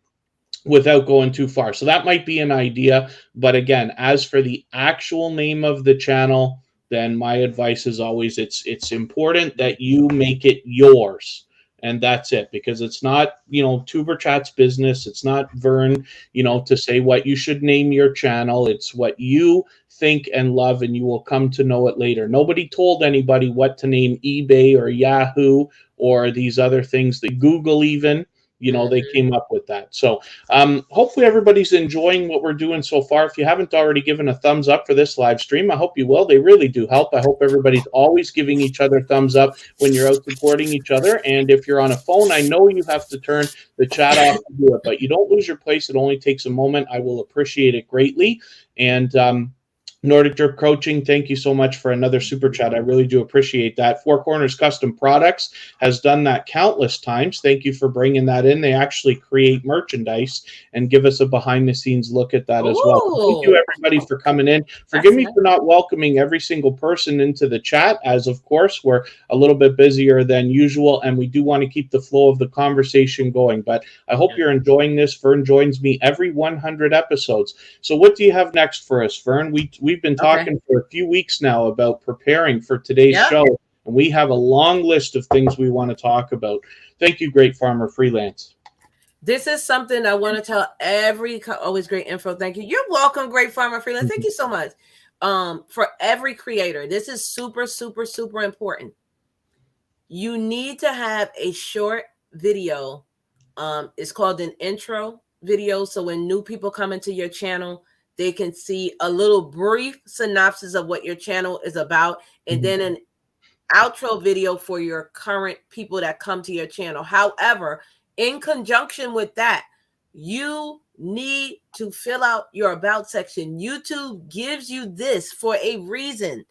without going too far. So that might be an idea. But again, as for the actual name of the channel, then my advice is always it's important that you make it yours. And that's it, because it's not, Tuber Chat's business. It's not Vern, to say what you should name your channel. It's what you think and love, and you will come to know it later. Nobody told anybody what to name eBay or Yahoo or these other things, that Google even. They came up with that. So hopefully everybody's enjoying what we're doing so far. If you haven't already given a thumbs up for this live stream, I hope you will. They really do help. I hope everybody's always giving each other thumbs up when you're out supporting each other. And if you're on a phone, I know you have to turn the chat off to do it, but you don't lose your place. It only takes a moment. I will appreciate it greatly. And Nordic Drip Coaching, thank you so much for another super chat. I really do appreciate that. Four Corners Custom Products has done that countless times. Thank you for bringing that in. They actually create merchandise and give us a behind-the-scenes look at that as well. Thank you, everybody, for coming in. Forgive me for not welcoming every single person into the chat, as, of course, we're a little bit busier than usual, and we do want to keep the flow of the conversation going. But I hope you're enjoying this. Vern joins me every 100 episodes. So what do you have next for us, Vern? We've been talking for a few weeks now about preparing for today's show. And we have a long list of things we want to talk about. Thank you, Great Farmer Freelance. This is something I want to tell always great info. Thank you. You're welcome, Great Farmer Freelance. Thank you so much. For every creator, this is super, super, super important. You need to have a short video. It's called an intro video. So when new people come into your channel, they can see a little brief synopsis of what your channel is about, and then an outro video for your current people that come to your channel. However, in conjunction with that, you need to fill out your about section. YouTube gives you this for a reason.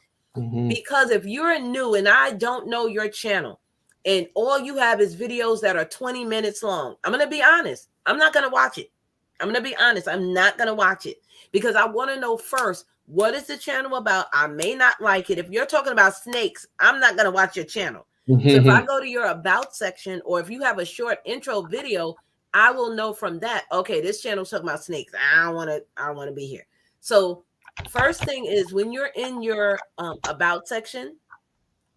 Because if you're new and I don't know your channel and all you have is videos that are 20 minutes long, I'm going to be honest. I'm not going to watch it. I'm going to be honest. I'm not going to watch it because I want to know first, what is the channel about? I may not like it. If you're talking about snakes, I'm not going to watch your channel. So if I go to your about section, or if you have a short intro video, I will know from that, okay, this channel's talking about snakes. I don't want to be here. So first thing is, when you're in your about section,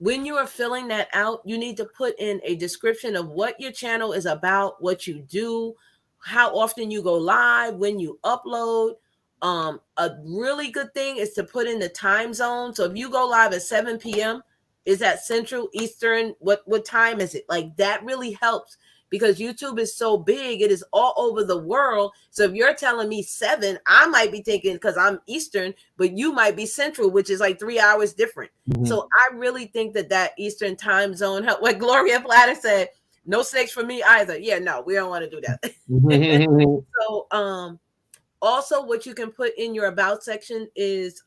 when you are filling that out, you need to put in a description of what your channel is about, what you do, how often you go live, when you upload. A really good thing is to put in the time zone. So if you go live at 7 p.m., is that Central, Eastern? What time is it? Like, that really helps, because YouTube is so big, it is all over the world. So if you're telling me 7, I might be thinking because I'm Eastern, but you might be Central, which is like 3 hours different. So I really think that Eastern time zone help. Like Gloria Platter said, no snakes for me either. Yeah, no, we don't want to do that. So also what you can put in your about section is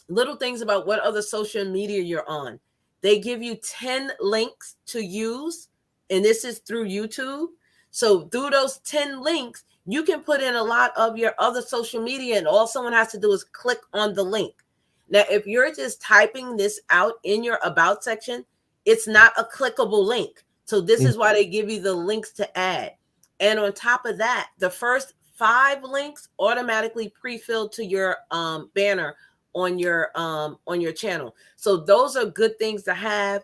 little things about what other social media you're on. They give you 10 links to use, and this is through YouTube. So through those 10 links, you can put in a lot of your other social media, and all someone has to do is click on the link. Now, if you're just typing this out in your about section, it's not a clickable link. So this is why they give you the links to add. And on top of that, the first 5 links automatically pre-filled to your banner on your channel. So those are good things to have.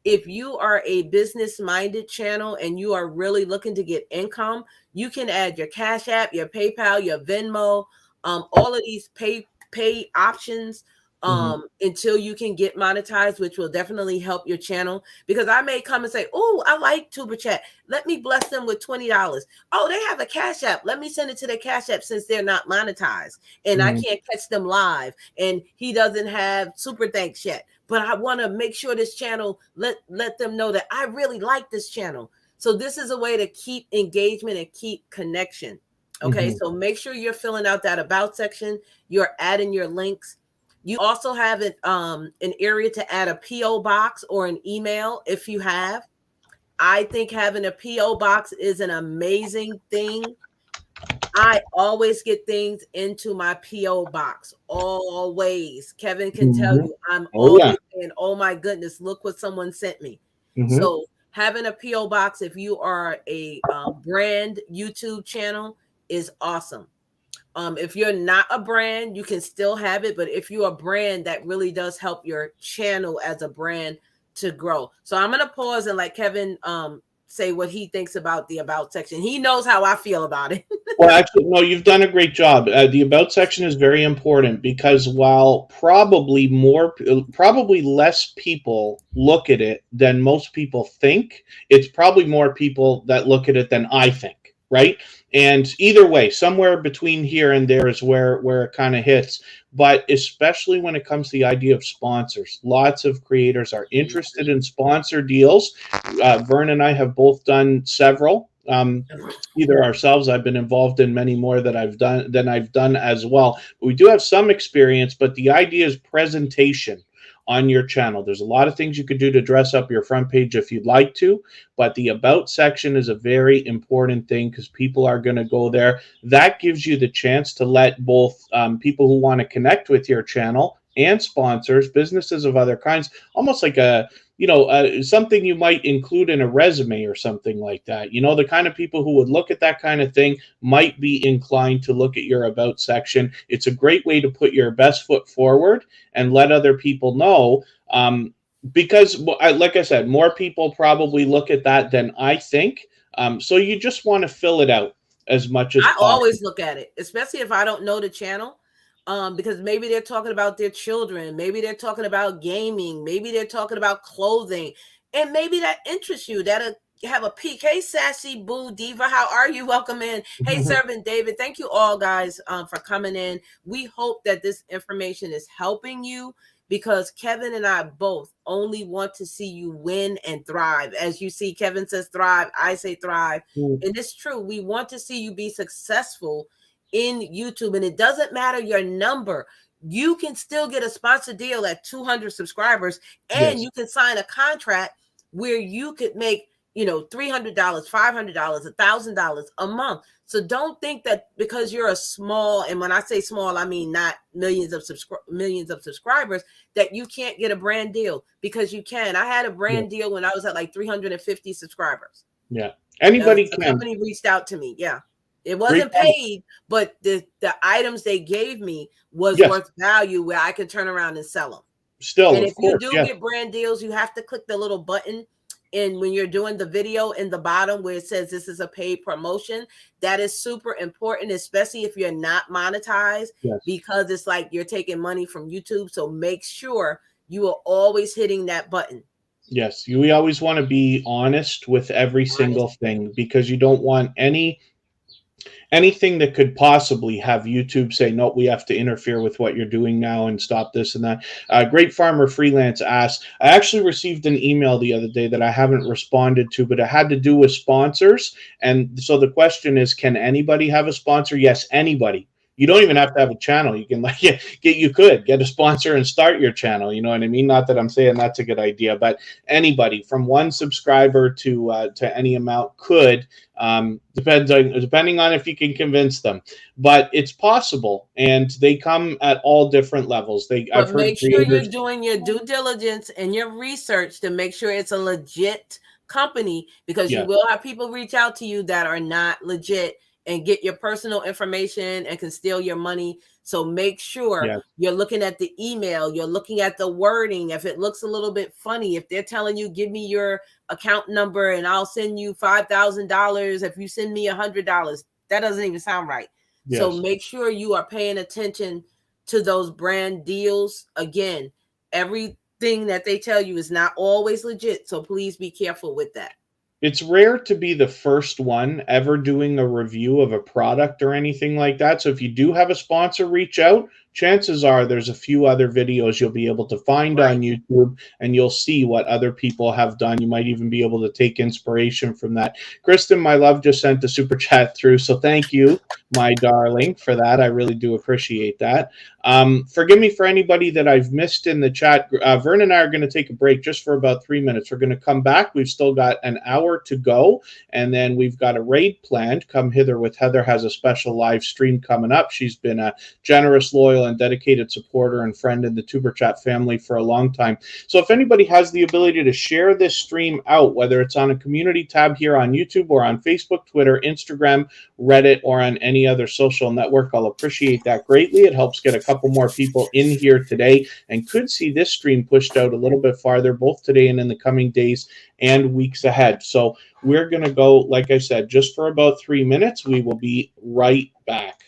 If you are a business-minded channel and you are really looking to get income, you can add your Cash App, your PayPal, your Venmo, all of these pay options until you can get monetized, which will definitely help your channel. Because I may come and say, oh, I like Superchat. Let me bless them with $20. Oh, they have a Cash App. Let me send it to their Cash App, since they're not monetized and I can't catch them live. And he doesn't have Super Thanks yet. But I want to make sure this channel, let them know that I really like this channel. So this is a way to keep engagement and keep connection. Okay, so make sure you're filling out that about section. You're adding your links. You also have an area to add a P.O. box or an email if you have. I think having a P.O. box is an amazing thing. I always get things into my P.O. box. Always. Kevin can tell you, I'm always saying, oh my goodness, look what someone sent me. So having a P.O. box, if you are a brand YouTube channel, is awesome. If you're not a brand, you can still have it. But if you're a brand, that really does help your channel as a brand to grow. So I'm going to pause and let Kevin say what he thinks about the about section. He knows how I feel about it. Well, actually, no, you've done a great job. The about section is very important because while probably less people look at it than most people think, it's probably more people that look at it than I think, right? And either way, somewhere between here and there is where it kind of hits. But especially when it comes to the idea of sponsors, lots of creators are interested in sponsor deals. Vern and I have both done several. Either ourselves, I've been involved in many more that I've done as well. We do have some experience, but the idea is presentation on your channel. There's a lot of things you could do to dress up your front page if you'd like to, but the about section is a very important thing because people are going to go there. That gives you the chance to let both people who want to connect with your channel and sponsors, businesses of other kinds, almost like something you might include in a resume or something like that. You know, the kind of people who would look at that kind of thing might be inclined to look at your about section. It's a great way to put your best foot forward and let other people know because like I said, more people probably look at that than I think. So you just want to fill it out as much as I possible. always look at it, especially if I don't know the channel. Because maybe they're talking about their children, maybe they're talking about gaming, maybe they're talking about clothing, and maybe that interests you. That'll have a peak. Hey, Sassy Boo Diva, how are you? Welcome in. Hey, Servant David, thank you all guys for coming in. We hope that this information is helping you, because Kevin and I both only want to see you win and thrive. As you see, Kevin says thrive, I say thrive. And it's true. We want to see you be successful in YouTube, and it doesn't matter your number. You can still get a sponsor deal at 200 subscribers, and you can sign a contract where you could make, $300, $500, $1,000 a month. So don't think that because you're a small, and when I say small, I mean not millions of subscribers, that you can't get a brand deal, because you can. I had a brand deal when I was at like 350 subscribers. Yeah, anybody a can. company reached out to me. Yeah. It wasn't paid, but the items they gave me was worth value, where I could turn around and sell them. Still, and if you do get brand deals, you have to click the little button. And when you're doing the video in the bottom where it says this is a paid promotion, that is super important, especially if you're not monetized, because it's like you're taking money from YouTube. So make sure you are always hitting that button. Yes, we always want to be honest with every single thing, because you don't want anything that could possibly have YouTube say, no, we have to interfere with what you're doing now and stop this and that. Great Farmer Freelance asks, I actually received an email the other day that I haven't responded to, but it had to do with sponsors. And so the question is, can anybody have a sponsor? Yes, anybody. You don't even have to have a channel. You can you could get a sponsor and start your channel. You know what I mean? Not that I'm saying that's a good idea, but anybody from 1 subscriber to any amount could, depending on if you can convince them. But it's possible, and they come at all different levels. But make sure you're doing your due diligence and your research to make sure it's a legit company, because you will have people reach out to you that are not legit and get your personal information and can steal your money. So make sure you're looking at the email, you're looking at the wording. If it looks a little bit funny, if they're telling you, give me your account number and I'll send you $5,000 if you send me $100, that doesn't even sound right. So make sure you are paying attention to those brand deals. Again, everything that they tell you is not always legit. So please be careful with that. It's rare to be the first one ever doing a review of a product or anything like that. So if you do have a sponsor reach out, chances are there's a few other videos you'll be able to find on YouTube, and you'll see what other people have done. You might even be able to take inspiration from that. Kristen, my love, just sent a super chat through. So thank you, my darling, for that. I really do appreciate that. Forgive me for anybody that I've missed in the chat. Vern and I are going to take a break just for about 3 minutes. We're going to come back. We've still got an hour to go, and then we've got a raid planned. Come Hither with Heather has a special live stream coming up. She's been a generous, loyal, and dedicated supporter and friend in the Tuber Chat family for a long time. So if anybody has the ability to share this stream out, whether it's on a community tab here on YouTube or on Facebook, Twitter, Instagram, Reddit, or on any other social network, I'll appreciate that greatly. It helps get a couple more people in here today and could see this stream pushed out a little bit farther, both today and in the coming days and weeks ahead. So we're going to go, like I said, just for about 3 minutes. We will be right back.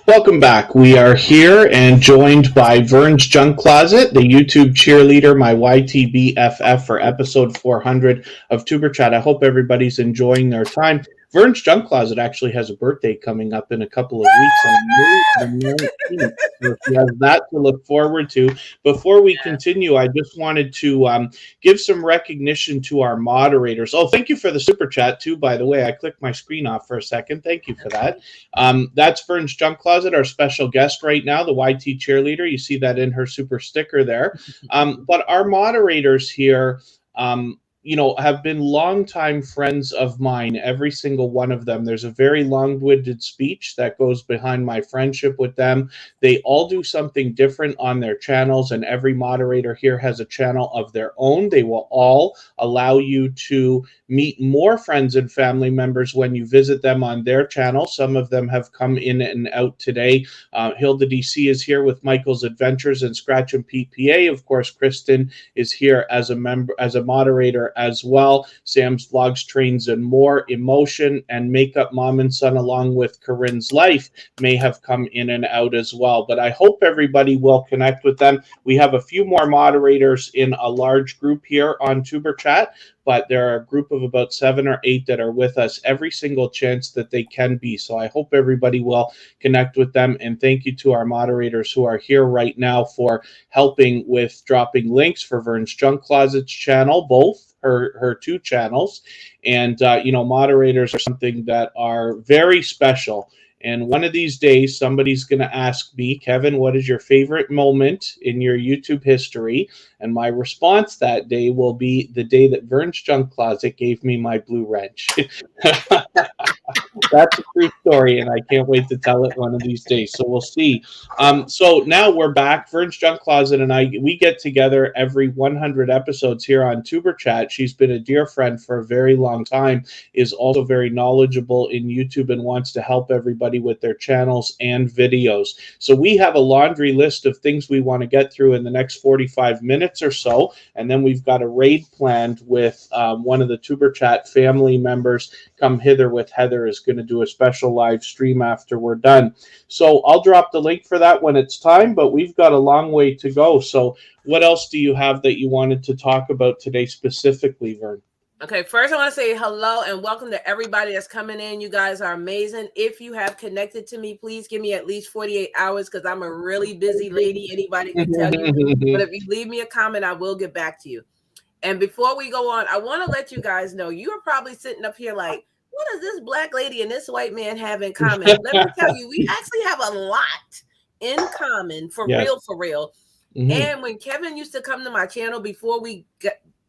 Welcome back. We are here and joined by Vern's Junk Closet, the YouTube cheerleader, my YTBFF for episode 400 of Tuber Chat. I hope everybody's enjoying their time. Vern's Junk Closet actually has a birthday coming up in a couple of weeks on May the 19th. So she has that to look forward to. Before we continue, I just wanted to give some recognition to our moderators. Oh, thank you for the super chat, too, by the way. I clicked my screen off for a second. Thank you for that. That's Vern's Junk Closet, our special guest right now, the YT cheerleader. You see that in her super sticker there. But our moderators here, have been longtime friends of mine, every single one of them. There's a very long-winded speech that goes behind my friendship with them. They all do something different on their channels, and every moderator here has a channel of their own. They will all allow you to meet more friends and family members when you visit them on their channel. Some of them have come in and out today. Hilda DC is here with Michael's Adventures and Scratch and PPA. Of course, Kristen is here as a member, as a moderator as well. Sam's Vlogs, Trains, and More. Emotion and Makeup Mom and Son, along with Corinne's Life, may have come in and out as well. But I hope everybody will connect with them. We have a few more moderators in a large group here on Tuber Chat, but there are a group of about 7 or 8 that are with us every single chance that they can be. So I hope everybody will connect with them. And thank you to our moderators who are here right now for helping with dropping links for Vern's Junk Closet's channel, both her 2 channels. And, moderators are something that are very special. And one of these days, somebody's going to ask me, Kevin, what is your favorite moment in your YouTube history? And my response that day will be the day that Vern's Junk Closet gave me my blue wrench. That's a true story, and I can't wait to tell it one of these days. So we'll see. So now we're back. Vern's Junk Closet and we get together every 100 episodes here on Tuber Chat. She's been a dear friend for a very long time, is also very knowledgeable in YouTube, and wants to help everybody with their channels and videos. So we have a laundry list of things we want to get through in the next 45 minutes or so, and then we've got a raid planned with one of the Tuber Chat family members. Come Hither with Heather is going to do a special live stream after we're done. So I'll drop the link for that when it's time, but we've got a long way to go. So what else do you have that you wanted to talk about today specifically, Vern? Okay, first I want to say hello and welcome to everybody that's coming in. You guys are amazing. If you have connected to me, please give me at least 48 hours because I'm a really busy lady. Anybody can tell you. But if you leave me a comment, I will get back to you. And before we go on, I want to let you guys know, you are probably sitting up here like, what does this black lady and this white man have in common? Let me tell you, we actually have a lot in common, for real, for real. Mm-hmm. And when Kevin used to come to my channel before we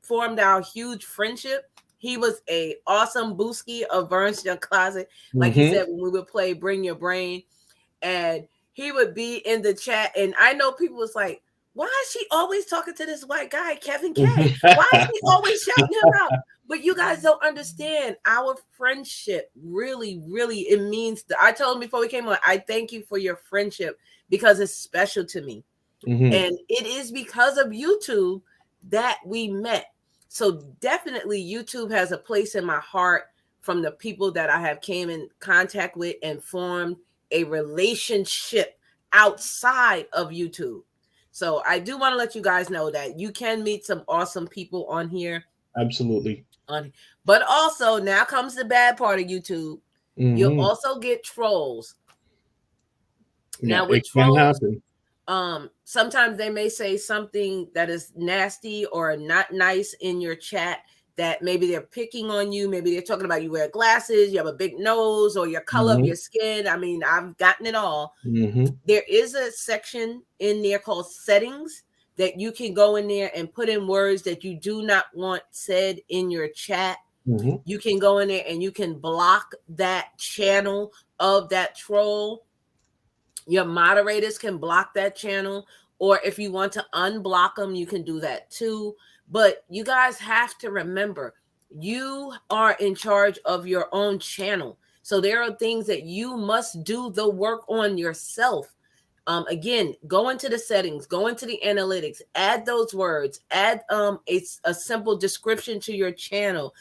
formed our huge friendship, he was a awesome booski of Vern's Junk Closet. Like he said, when we would play Bring Your Brain, and he would be in the chat. And I know people was like, why is she always talking to this white guy, Kevin K? Why is he always shouting him out? But you guys don't understand our friendship. Really, really, it means I told him before we came on, I thank you for your friendship because it's special to me. And it is because of YouTube that we met. So definitely YouTube has a place in my heart from the people that I have came in contact with and formed a relationship outside of YouTube. So I do want to let you guys know that you can meet some awesome people on here. Absolutely. But also, now comes the bad part of YouTube. You'll also get trolls. Yeah, now with it can trolls, happen. Sometimes they may say something that is nasty or not nice in your chat, that maybe they're picking on you. Maybe they're talking about you wear glasses, you have a big nose, or your color of your skin. I mean, I've gotten it all. There is a section in there called settings that you can go in there and put in words that you do not want said in your chat. You can go in there and you can block that channel of that troll. Your moderators can block that channel, or if you want to unblock them, you can do that too. But you guys have to remember, you are in charge of your own channel. So there are things that you must do the work on yourself. Again, go into the settings, go into the analytics, add those words, add a simple description to your channel,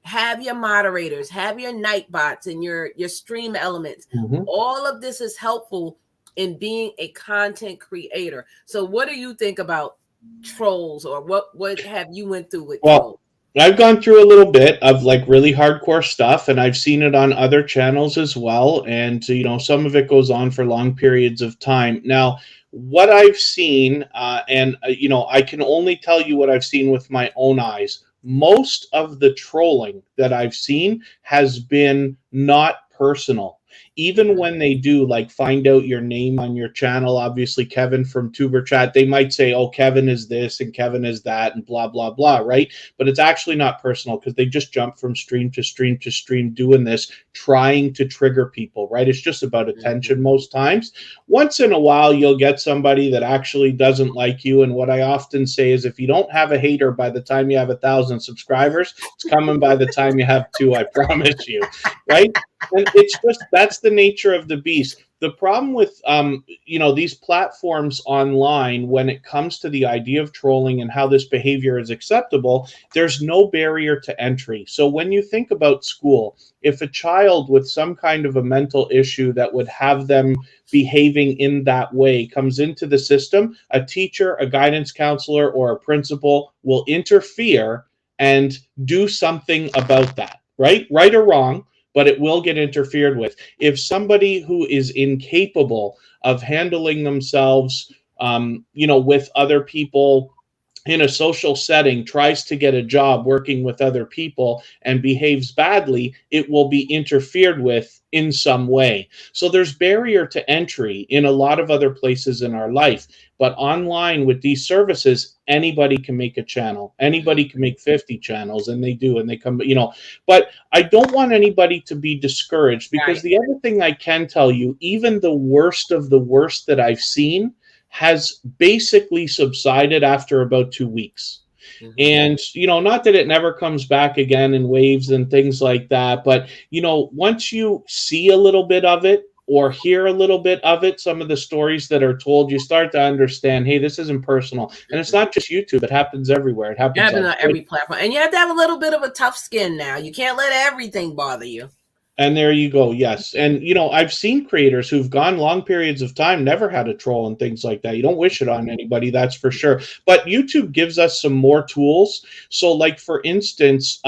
have your moderators, have your night bots and your stream elements. All of this is helpful in being a content creator. So what do you think about trolls, or what have you went through with trolls? I've gone through a little bit of like really hardcore stuff, and I've seen it on other channels as well. And, some of it goes on for long periods of time. Now, what I've seen, I can only tell you what I've seen with my own eyes. Most of the trolling that I've seen has been not personal. Even when they do like find out your name on your channel, obviously Kevin from Tuber Chat, they might say, oh, Kevin is this and Kevin is that and blah, blah, blah, right? But it's actually not personal because they just jump from stream to stream to stream doing this, trying to trigger people, right? It's just about attention most times. Once in a while, you'll get somebody that actually doesn't like you. And what I often say is if you don't have a hater by the time you have 1,000 subscribers, it's coming by the time you have 2, I promise you, right? And it's just, that's the nature of the beast. The problem with, these platforms online, when it comes to the idea of trolling and how this behavior is acceptable, there's no barrier to entry. So when you think about school, if a child with some kind of a mental issue that would have them behaving in that way comes into the system, a teacher, a guidance counselor, or a principal will interfere and do something about that, right? Right or wrong, but it will get interfered with. If somebody who is incapable of handling themselves, with other people in a social setting, tries to get a job working with other people and behaves badly, it will be interfered with in some way. So there's barrier to entry in a lot of other places in our life. But online with these services, anybody can make a channel. Anybody can make 50 channels, and they do, and they come, But I don't want anybody to be discouraged, because the other thing I can tell you, even the worst of the worst that I've seen has basically subsided after about 2 weeks. And, not that it never comes back again in waves and things like that, but, once you see a little bit of it or hear a little bit of it, some of the stories that are told, you start to understand, hey, this isn't personal. And it's not just YouTube. It happens everywhere. It happens on every platform. And you have to have a little bit of a tough skin now. You can't let everything bother you. And there you go. Yes. And, I've seen creators who've gone long periods of time, never had a troll and things like that. You don't wish it on anybody, that's for sure. But YouTube gives us some more tools. So like, for instance,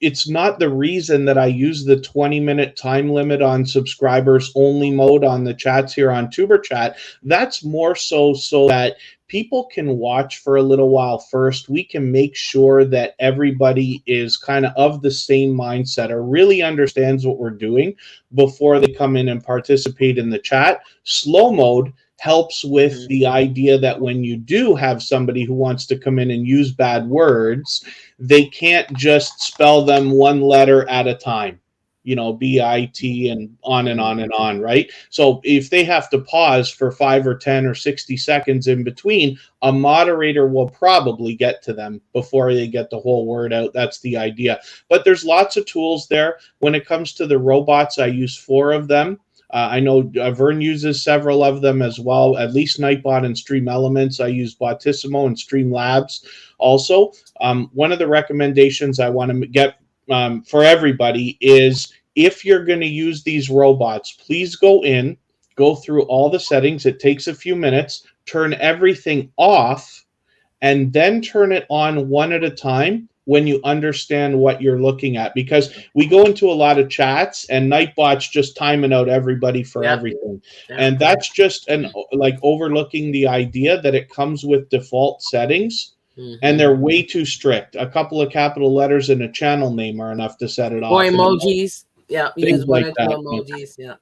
it's not the reason that I use the 20-minute time limit on subscribers only mode on the chats here on Tuber Chat. That's more so that people can watch for a little while first. We can make sure that everybody is kind of the same mindset or really understands what we're doing before they come in and participate in the chat. Slow mode helps with the idea that when you do have somebody who wants to come in and use bad words, they can't just spell them one letter at a time. B-I-T and on and on and on, right? So if they have to pause for 5 or 10 or 60 seconds in between, a moderator will probably get to them before they get the whole word out. That's the idea. But there's lots of tools there. When it comes to the robots, I use 4 of them. I know Vern uses several of them as well, at least Nightbot and Stream Elements. I use Botissimo and Streamlabs also. One of the recommendations I want to get for everybody is, if you're going to use these robots, please go through all the settings. It takes a few minutes, turn everything off, and then turn it on one at a time when you understand what you're looking at. Because we go into a lot of chats and Nightbot's just timing out everybody for everything. And that's just overlooking the idea that it comes with default settings. And they're way too strict. A couple of capital letters and a channel name are enough to set it off. Or emojis. Things like that. Emojis.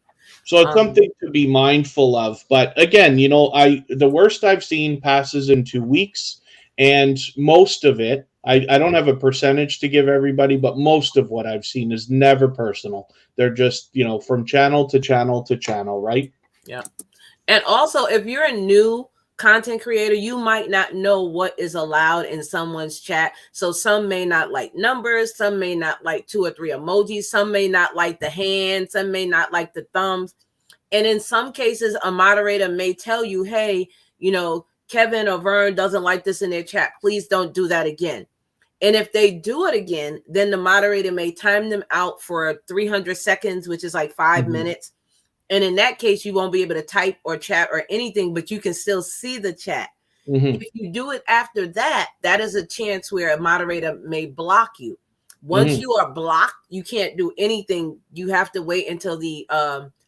So it's something to be mindful of. But again, the worst I've seen passes in 2 weeks, and most of it, I don't have a percentage to give everybody, but most of what I've seen is never personal. They're just, from channel to channel to channel, right? Yeah. And also, if you're a new content creator, you might not know what is allowed in someone's chat. So some may not like numbers, some may not like 2 or 3 emojis, some may not like the hands, some may not like the thumbs. And in some cases, a moderator may tell you, hey, Kevin or Vern doesn't like this in their chat. Please don't do that again. And if they do it again, then the moderator may time them out for 300 seconds, which is like 5 minutes. And in that case, you won't be able to type or chat or anything, but you can still see the chat. If you do it after that, that is a chance where a moderator may block you. Once you are blocked, you can't do anything. You have to wait until the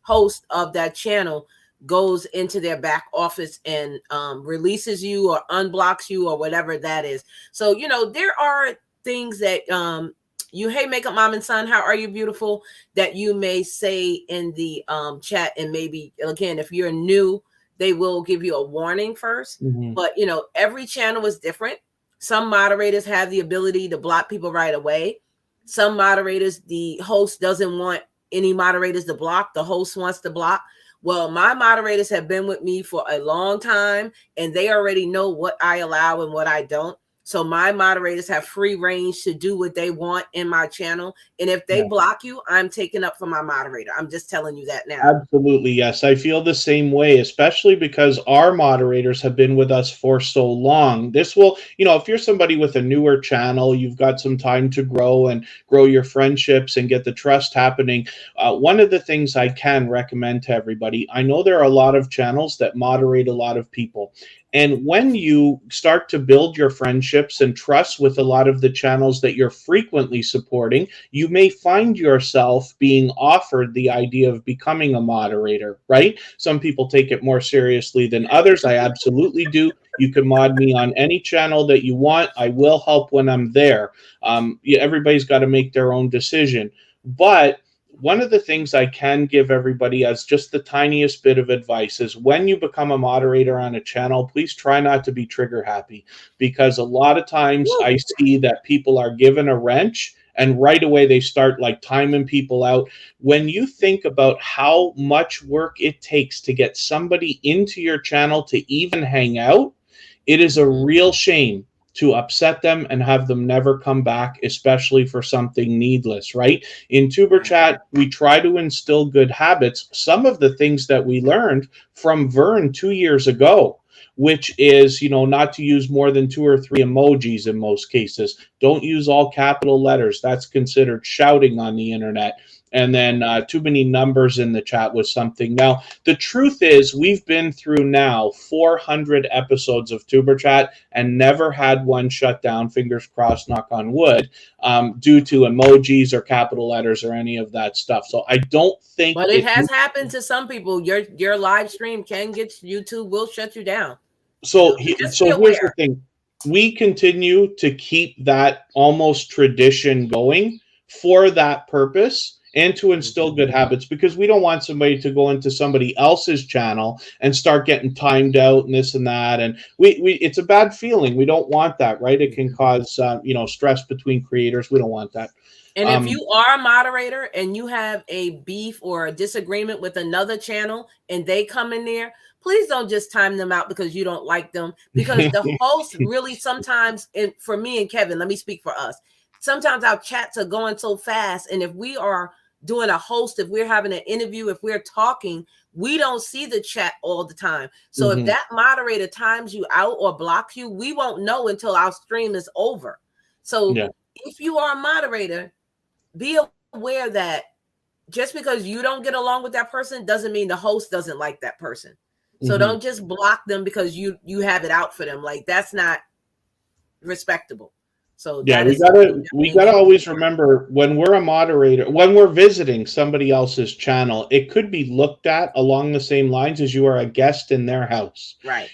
host of that channel goes into their back office and releases you or unblocks you or whatever that is. So, you know, there are things that hey, makeup mom and son, how are you, beautiful, that you may say in the chat. And maybe, again, if you're new, they will give you a warning first. But, you know, every channel is different. Some moderators have the ability to block people right away. Some moderators, the host doesn't want any moderators to block. The host wants to block. Well, my moderators have been with me for a long time, and they already know what I allow and what I don't. So my moderators have free range to do what they want in my channel. And if they block you, I'm taking up for my moderator. I'm just telling you that now. Absolutely, yes. I feel the same way, especially because our moderators have been with us for so long. This will, you know, if you're somebody with a newer channel, you've got some time to grow and grow your friendships and get the trust happening. One of the things I can recommend to everybody, I know there are a lot of channels that moderate a lot of people. And when you start to build your friendships and trust with a lot of the channels that you're frequently supporting, you may find yourself being offered the idea of becoming a moderator, right? Some people take it more seriously than others. I absolutely do. You can mod me on any channel that you want. I will help when I'm there. Everybody's got to make their own decision. But one of the things I can give everybody as just the tiniest bit of advice is when you become a moderator on a channel, please try not to be trigger happy, because a lot of times I see that people are given a wrench and right away they start like timing people out. When you think about how much work it takes to get somebody into your channel to even hang out, it is a real shame to upset them and have them never come back, especially for something needless, right? In Tuber Chat, we try to instill good habits. Some of the things that we learned from Vern 2 years ago, which is, you know, not to use more than 2 or 3 emojis in most cases. Don't use all capital letters. That's considered shouting on the internet. And then too many numbers in the chat was something. Now, the truth is we've been through now 400 episodes of Tuber Chat and never had one shut down, fingers crossed, knock on wood, due to emojis or capital letters or any of that stuff. So I don't think... But it has happened to some people. Your live stream can get... YouTube will shut you down. So, here's the thing. We continue to keep that almost tradition going for that purpose, and to instill good habits, because we don't want somebody to go into somebody else's channel and start getting timed out and this and that. And it's a bad feeling. We don't want that, right? It can cause, stress between creators. We don't want that. And if you are a moderator and you have a beef or a disagreement with another channel and they come in there, please don't just time them out because you don't like them. Because the host really sometimes, and for me and Kevin, let me speak for us, sometimes our chats are going so fast. And if we are doing a host, if we're having an interview, if we're talking, we don't see the chat all the time. So if that moderator times you out or blocks you, we won't know until our stream is over. So if you are a moderator, be aware that just because you don't get along with that person doesn't mean the host doesn't like that person. So don't just block them because you have it out for them. Like, that's not respectable. So we gotta always remember, when we're a moderator, when we're visiting somebody else's channel, it could be looked at along the same lines as you are a guest in their house, right?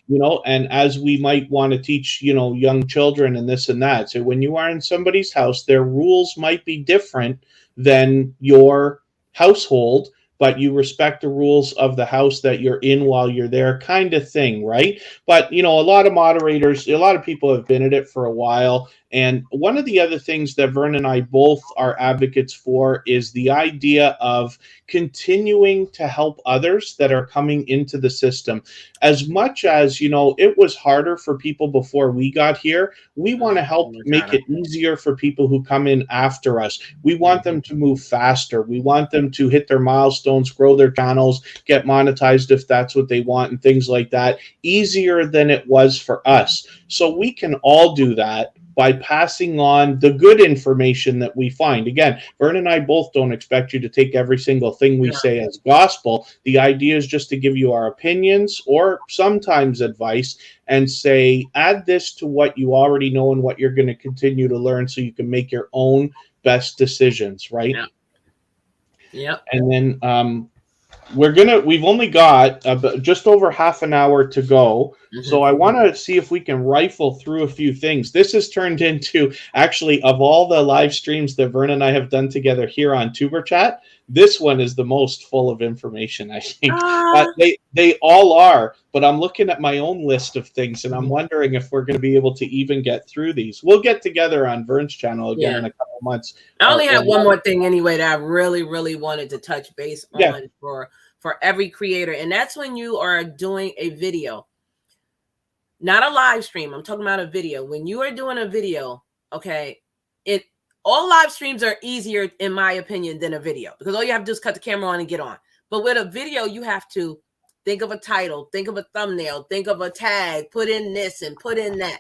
And as we might want to teach, young children and this and that. So when you are in somebody's house, their rules might be different than your household, but you respect the rules of the house that you're in while you're there, kind of thing, right? But, a lot of moderators, a lot of people have been at it for a while. And one of the other things that Vern and I both are advocates for is the idea of continuing to help others that are coming into the system. As much as, it was harder for people before we got here, we want to help make it easier for people who come in after us. We want them to move faster. We want them to hit their milestones, grow their channels, get monetized if that's what they want, and things like that, easier than it was for us. So we can all do that by passing on the good information that we find. Again, Vern and I both don't expect you to take every single thing we No. say as gospel. The idea is just to give you our opinions or sometimes advice and say, add this to what you already know and what you're going to continue to learn so you can make your own best decisions, right? Yeah. Yep. And then we've only got just over half an hour to go, so I want to see if we can rifle through a few things. This has turned into, actually, of all the live streams that Vern and I have done together here on Tuberchat, this one is the most full of information, I think. They all are, but I'm looking at my own list of things, and I'm wondering if we're going to be able to even get through these. We'll get together on Vern's channel again in a couple months. I only have one more thing anyway that I really, really wanted to touch base on for every creator, and that's when you are doing a video, not a live stream. I'm talking about a video. When you are doing a video, okay, all live streams are easier, in my opinion, than a video, because all you have to do is cut the camera on and get on. But with a video, you have to think of a title, think of a thumbnail, think of a tag, put in this and put in that.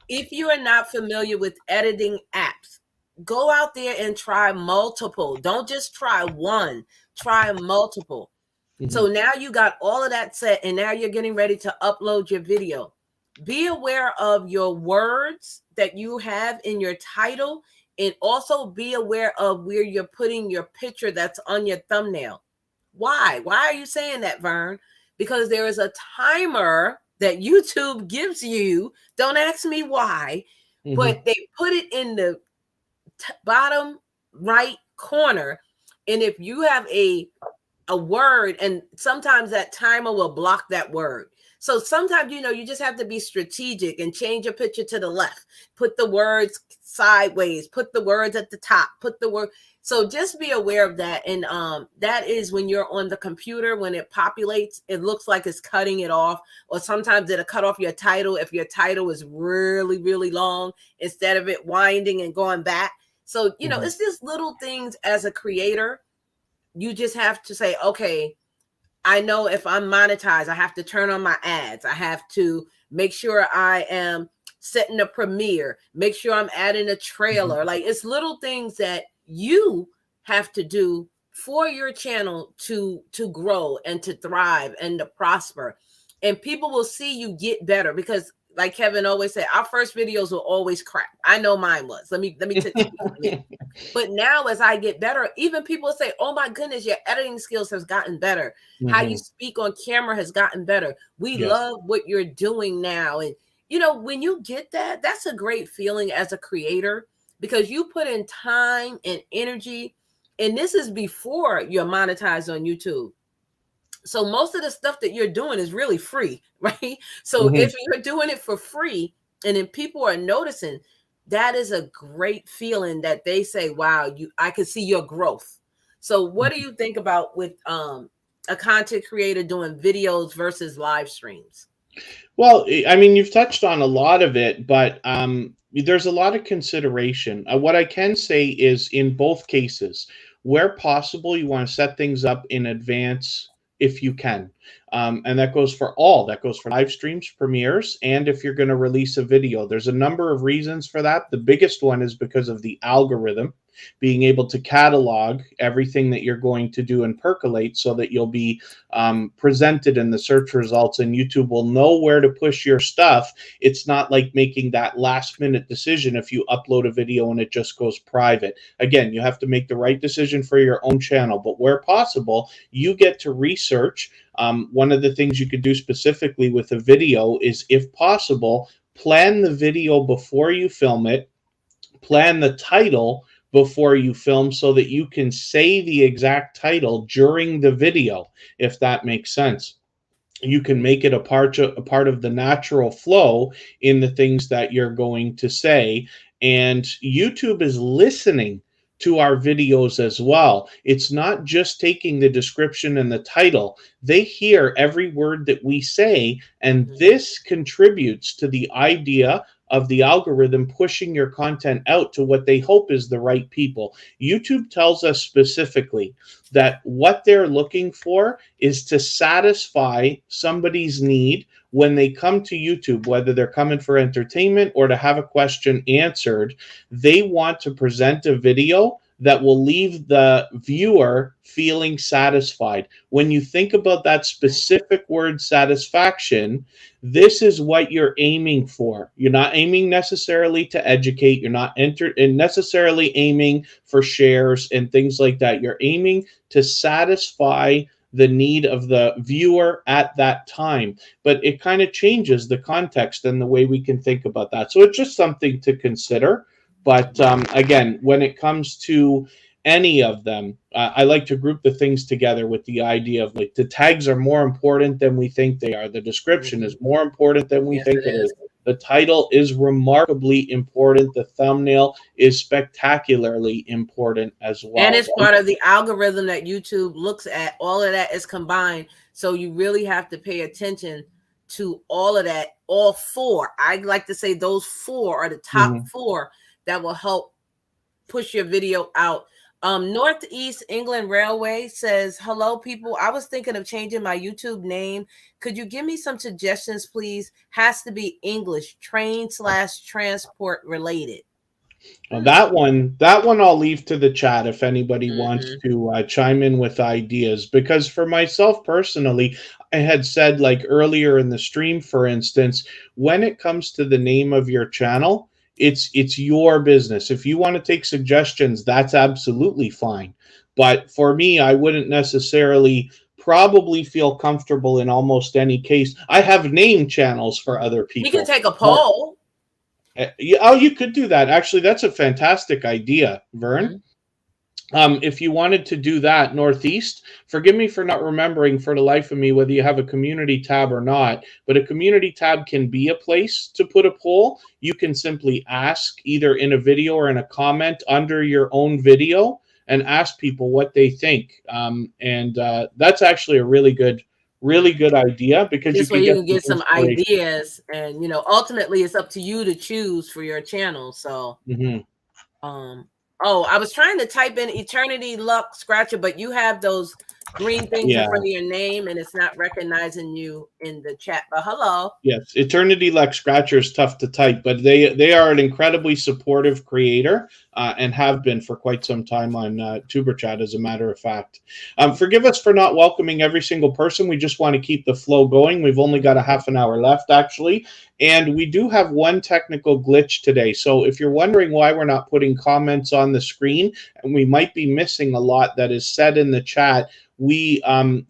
If you are not familiar with editing apps, go out there and try multiple. Don't just try one, try multiple. So now you got all of that set, and now you're getting ready to upload your video. Be aware of your words that you have in your title, and also be aware of where you're putting your picture that's on your thumbnail. Why? Why are you saying that, Vern? Because there is a timer that YouTube gives you. Don't ask me why, but they put it in the bottom right corner. And if you have a word, and sometimes that timer will block that word. So sometimes, you just have to be strategic and change your picture to the left, put the words sideways, put the words at the top, put the word. So just be aware of that. And that is when you're on the computer, when it populates, it looks like it's cutting it off, or sometimes it'll cut off your title if your title is really, really long, instead of it winding and going back. So, it's just little things as a creator. You just have to say, okay, I know if I'm monetized, I have to turn on my ads. I have to make sure I am setting a premiere, make sure I'm adding a trailer. Like, it's little things that you have to do for your channel to grow and to thrive and to prosper. And people will see you get better, because like Kevin always said, our first videos were always crap. I know mine was. Let me take it. But now as I get better, even people say, oh my goodness, your editing skills has gotten better. How you speak on camera has gotten better. We love what you're doing now. And when you get that, that's a great feeling as a creator, because you put in time and energy. And this is before you're monetized on YouTube. So most of the stuff that you're doing is really free, right? So if you're doing it for free and then people are noticing, that is a great feeling that they say, wow, I can see your growth. So what do you think about with a content creator doing videos versus live streams? Well, I mean, you've touched on a lot of it, but there's a lot of consideration. What I can say is, in both cases, where possible, you want to set things up in advance if you can. And that goes for all. That goes for live streams, premieres, and if you're going to release a video. There's a number of reasons for that. The biggest one is because of the algorithm, being able to catalog everything that you're going to do and percolate, so that you'll be presented in the search results, and YouTube will know where to push your stuff. It's not like making that last minute decision if you upload a video and it just goes private. Again, you have to make the right decision for your own channel, but where possible, you get to research. One of the things you could do specifically with a video is, if possible, plan the video before you film it, plan the title before you film, so that you can say the exact title during the video, if that makes sense. You can make it a part of the natural flow in the things that you're going to say. And YouTube is listening to our videos as well. It's not just taking the description and the title. They hear every word that we say, and this contributes to the idea of the algorithm pushing your content out to what they hope is the right people. YouTube tells us specifically that what they're looking for is to satisfy somebody's need when they come to YouTube, whether they're coming for entertainment or to have a question answered. They want to present a video that will leave the viewer feeling satisfied. When you think about that specific word satisfaction, this is what you're aiming for. You're not aiming necessarily to educate. You're not necessarily aiming for shares and things like that. You're aiming to satisfy the need of the viewer at that time. But it kind of changes the context and the way we can think about that. So it's just something to consider. But again, when it comes to any of them, I like to group the things together with the idea of like the tags are more important than we think they are. The description is more important than we Yes, think it it is. is. The title is remarkably important. The thumbnail is spectacularly important as well. And it's part of the algorithm that YouTube looks at. All of that is combined. So you really have to pay attention to all of that. All four. I like to say those four are the top four that will help push your video out. Northeast England Railway says, hello, people. I was thinking of changing my YouTube name. Could you give me some suggestions, please? Has to be English, train/transport related. That one I'll leave to the chat if anybody wants to chime in with ideas. Because for myself personally, I had said like earlier in the stream, for instance, when it comes to the name of your channel, it's your business. If you want to take suggestions, that's absolutely fine. But for me, I wouldn't necessarily probably feel comfortable in almost any case. I have name channels for other people. You can take a poll. Oh, you could do that. Actually, that's a fantastic idea, Vern. If you wanted to do that, Northeast, forgive me for not remembering for the life of me whether you have a community tab or not, but a community tab can be a place to put a poll. You can simply ask either in a video or in a comment under your own video and ask people what they think. And that's actually a really good idea because this way you can get some ideas, and ultimately it's up to you to choose for your channel. So I was trying to type in Eternity Luck Scratcher, but you have those green things in front of your name and it's not recognizing you in the chat. But hello. Yes, Eternity Luck Scratcher is tough to type, but they are an incredibly supportive creator and have been for quite some time on Superchat, as a matter of fact. Forgive us for not welcoming every single person. We just want to keep the flow going. We've only got a half an hour left, actually, and we do have one technical glitch today. So if you're wondering why we're not putting comments on the screen, and we might be missing a lot that is said in the chat, we,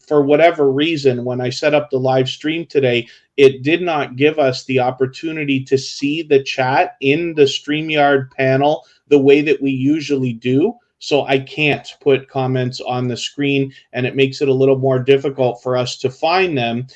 for whatever reason, when I set up the live stream today, it did not give us the opportunity to see the chat in the StreamYard panel the way that we usually do. So I can't put comments on the screen, and it makes it a little more difficult for us to find them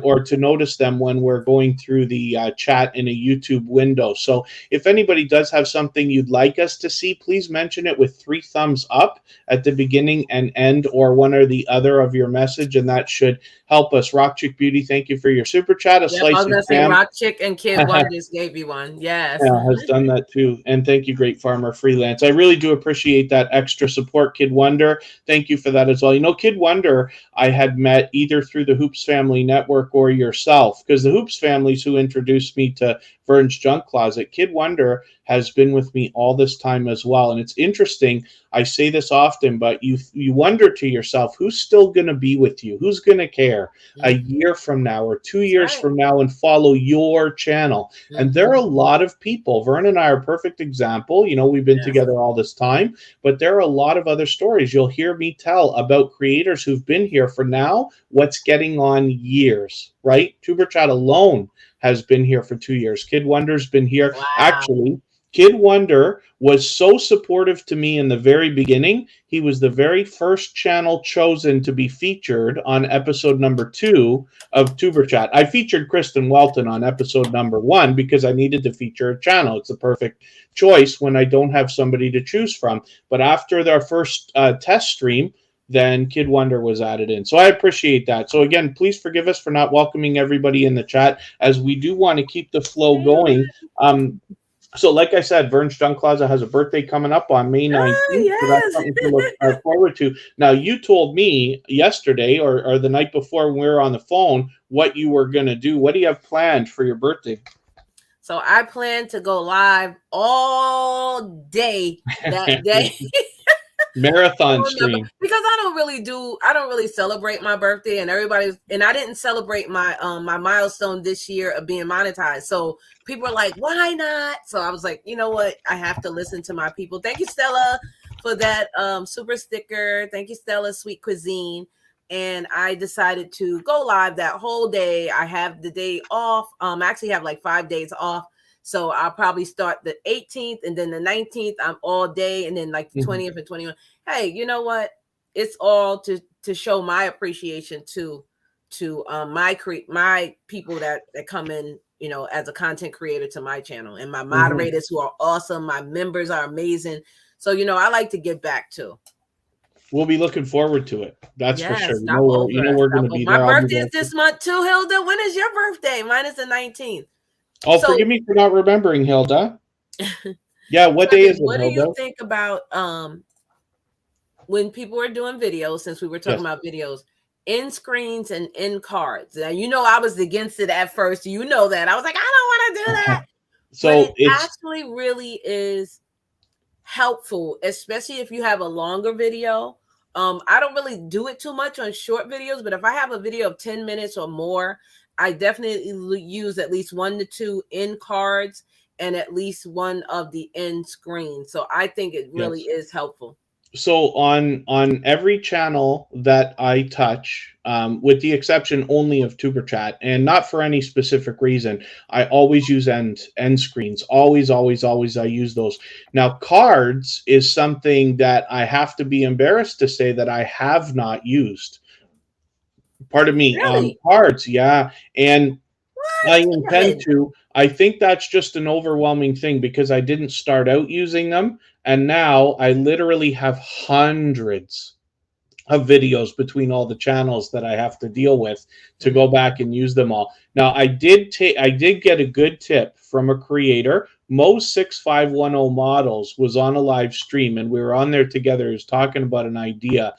or to notice them when we're going through the chat in a YouTube window. So if anybody does have something you'd like us to see, please mention it with 3 thumbs up at the beginning and end, or one or the other of your message, and that should help us. Rock Chick Beauty, thank you for your super chat. I was going to say Rock Chick and Kid One just gave you one. Yes. Yeah, has done that too. And thank you, Great Farmer Freelance. I really do appreciate that extra support, Kid Wonder. Thank you for that as well. Kid Wonder, I had met either through the Hoops Family Network or yourself, because the Hoops families who introduced me to Vern's Junk Closet. Kid Wonder has been with me all this time as well. And it's interesting. I say this often, but you wonder to yourself, who's still going to be with you? Who's going to care a year from now or 2 years from now and follow your channel? And there are a lot of people. Vern and I are a perfect example. We've been together all this time, but there are a lot of other stories you'll hear me tell about creators who've been here for now what's getting on years, right? Tuberchat alone has been here for 2 years. Kid Wonder's been here. Wow. Actually, Kid Wonder was so supportive to me in the very beginning. He was the very first channel chosen to be featured on episode number 2 of Tuberchat. I featured Kristen Welton on episode number 1 because I needed to feature a channel. It's the perfect choice when I don't have somebody to choose from. But after their first test stream, then Kid Wonder was added in. So I appreciate that. So again, please forgive us for not welcoming everybody in the chat, as we do want to keep the flow going. So like I said, Vern's Junk Closet has a birthday coming up on May 19th. So that's Yes. something to look forward to. Now, you told me yesterday or the night before when we were on the phone what you were going to do. What do you have planned for your birthday? So I plan to go live all day that day. Marathon stream. Because I don't really celebrate my birthday, and I didn't celebrate my my milestone this year of being monetized. So people are like, why not? So I was like, you know what? I have to listen to my people. Thank you, Stella, for that super sticker. Thank you, Stella, Sweet Cuisine. And I decided to go live that whole day. I have the day off. I actually have like 5 days off. So I'll probably start the 18th, and then the 19th, I'm all day, and then like the 20th and 21st. Hey, you know what? It's all to show my appreciation to my people that come in, you know, as a content creator to my channel, and my moderators who are awesome. My members are amazing. So, you know, I like to give back too. We'll be looking forward to it. That's for sure. You know we're going to be there. My birthday is this month too, Hilda. When is your birthday? Mine is the 19th. Oh, so, forgive me for not remembering, Hilda. Yeah, what day is it, what Hilda? do you think about when people are doing videos, since we were talking about videos, in screens and in cards? Now, you know, I was against it at first. You know that. I was like, I don't want to do that. So but it actually really is helpful, especially if you have a longer video. I don't really do it too much on short videos, but if I have a video of 10 minutes or more, I definitely use at least 1 to 2 in cards and at least one of the end screen. So I think it really is helpful. So on every channel that I touch, with the exception only of Superchat, and not for any specific reason, I always use end screens. Always I use those. Now, cards is something that I have to be embarrassed to say that I have not used. Pardon me. Really? Cards, yeah. And I intend to. I think that's just an overwhelming thing because I didn't start out using them, and now I literally have hundreds of videos between all the channels that I have to deal with to go back and use them all. Now, I did get a good tip from a creator. Mo6510 Models was on a live stream, and we were on there together. He was talking about an idea,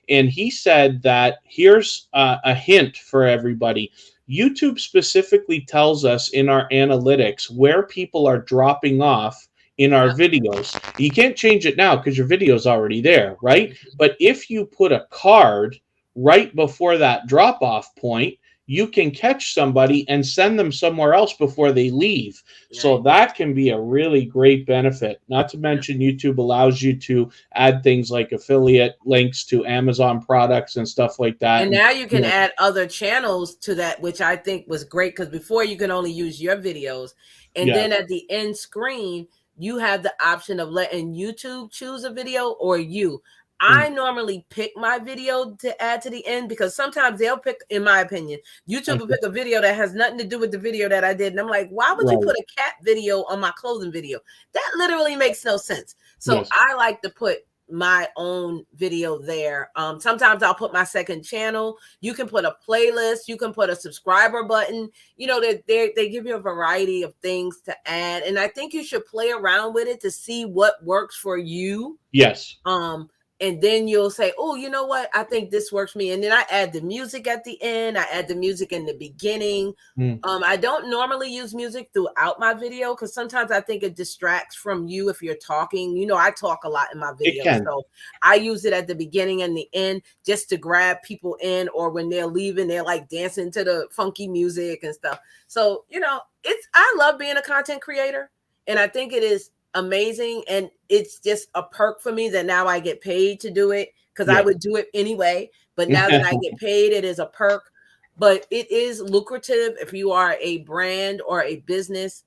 and he said that here's a hint for everybody. YouTube specifically tells us in our analytics where people are dropping off in our videos. You can't change it now because your video is already there, right? But if you put a card right before that drop-off point, you can catch somebody and send them somewhere else before they leave. Right. So that can be a really great benefit. Not to mention YouTube allows you to add things like affiliate links to Amazon products and stuff like that. And now you can add other channels to that, which I think was great, because before you can only use your videos. And then at the end screen, you have the option of letting YouTube choose a video or you. I normally pick my video to add to the end, because sometimes they'll pick, in my opinion, YouTube will pick a video that has nothing to do with the video that I did. And I'm like, why would you put a cat video on my clothing video? That literally makes no sense. So I like to put my own video there. Sometimes I'll put my second channel. You can put a playlist. You can put a subscriber button. You know, they give you a variety of things to add. And I think you should play around with it to see what works for you. Yes. And then you'll say, oh, you know what? I think this works for me. And then I add the music at the end. I add the music in the beginning. I don't normally use music throughout my video, because sometimes I think it distracts from you if you're talking. You know, I talk a lot in my videos. So I use it at the beginning and the end just to grab people in, or when they're leaving, they're like dancing to the funky music and stuff. So, you know, I love being a content creator, and I think it is amazing, and it's just a perk for me that now I get paid to do it, because I would do it anyway, but now that I get paid, it is a perk. But it is lucrative if you are a brand or a business,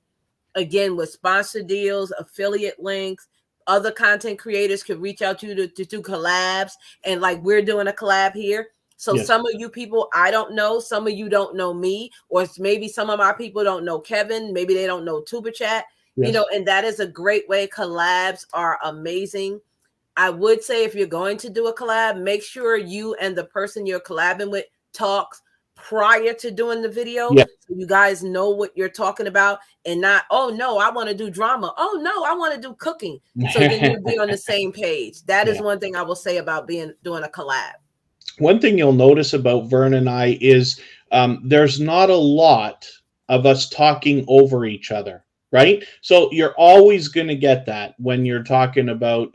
again, with sponsor deals, affiliate links. Other content creators could reach out to you to do collabs, and like we're doing a collab here. So some of you people I don't know, some of you don't know me, or maybe some of my people don't know Kevin, maybe they don't know Superchat. You know, and that is a great way. Collabs are amazing. I would say if you're going to do a collab, make sure you and the person you're collabing with talks prior to doing the video, Yeah. so you guys know what you're talking about, and not, oh no, I want to do drama. Oh no, I want to do cooking. So then you'll be on the same page. That is Yeah. one thing I will say about doing a collab. One thing you'll notice about Vern and I is there's not a lot of us talking over each other, right? So you're always going to get that when you're talking about,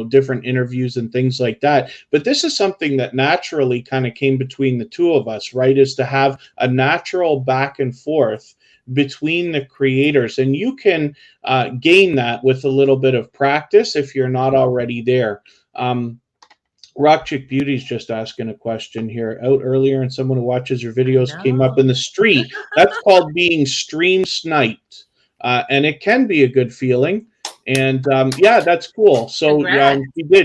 different interviews and things like that. But this is something that naturally kind of came between the two of us, right? Is to have a natural back and forth between the creators. And you can gain that with a little bit of practice if you're not already there. Rock Chick Beauty's just asking a question here. Out earlier, and someone who watches your videos came up in the street. That's called being stream sniped, and it can be a good feeling. And yeah, that's cool. So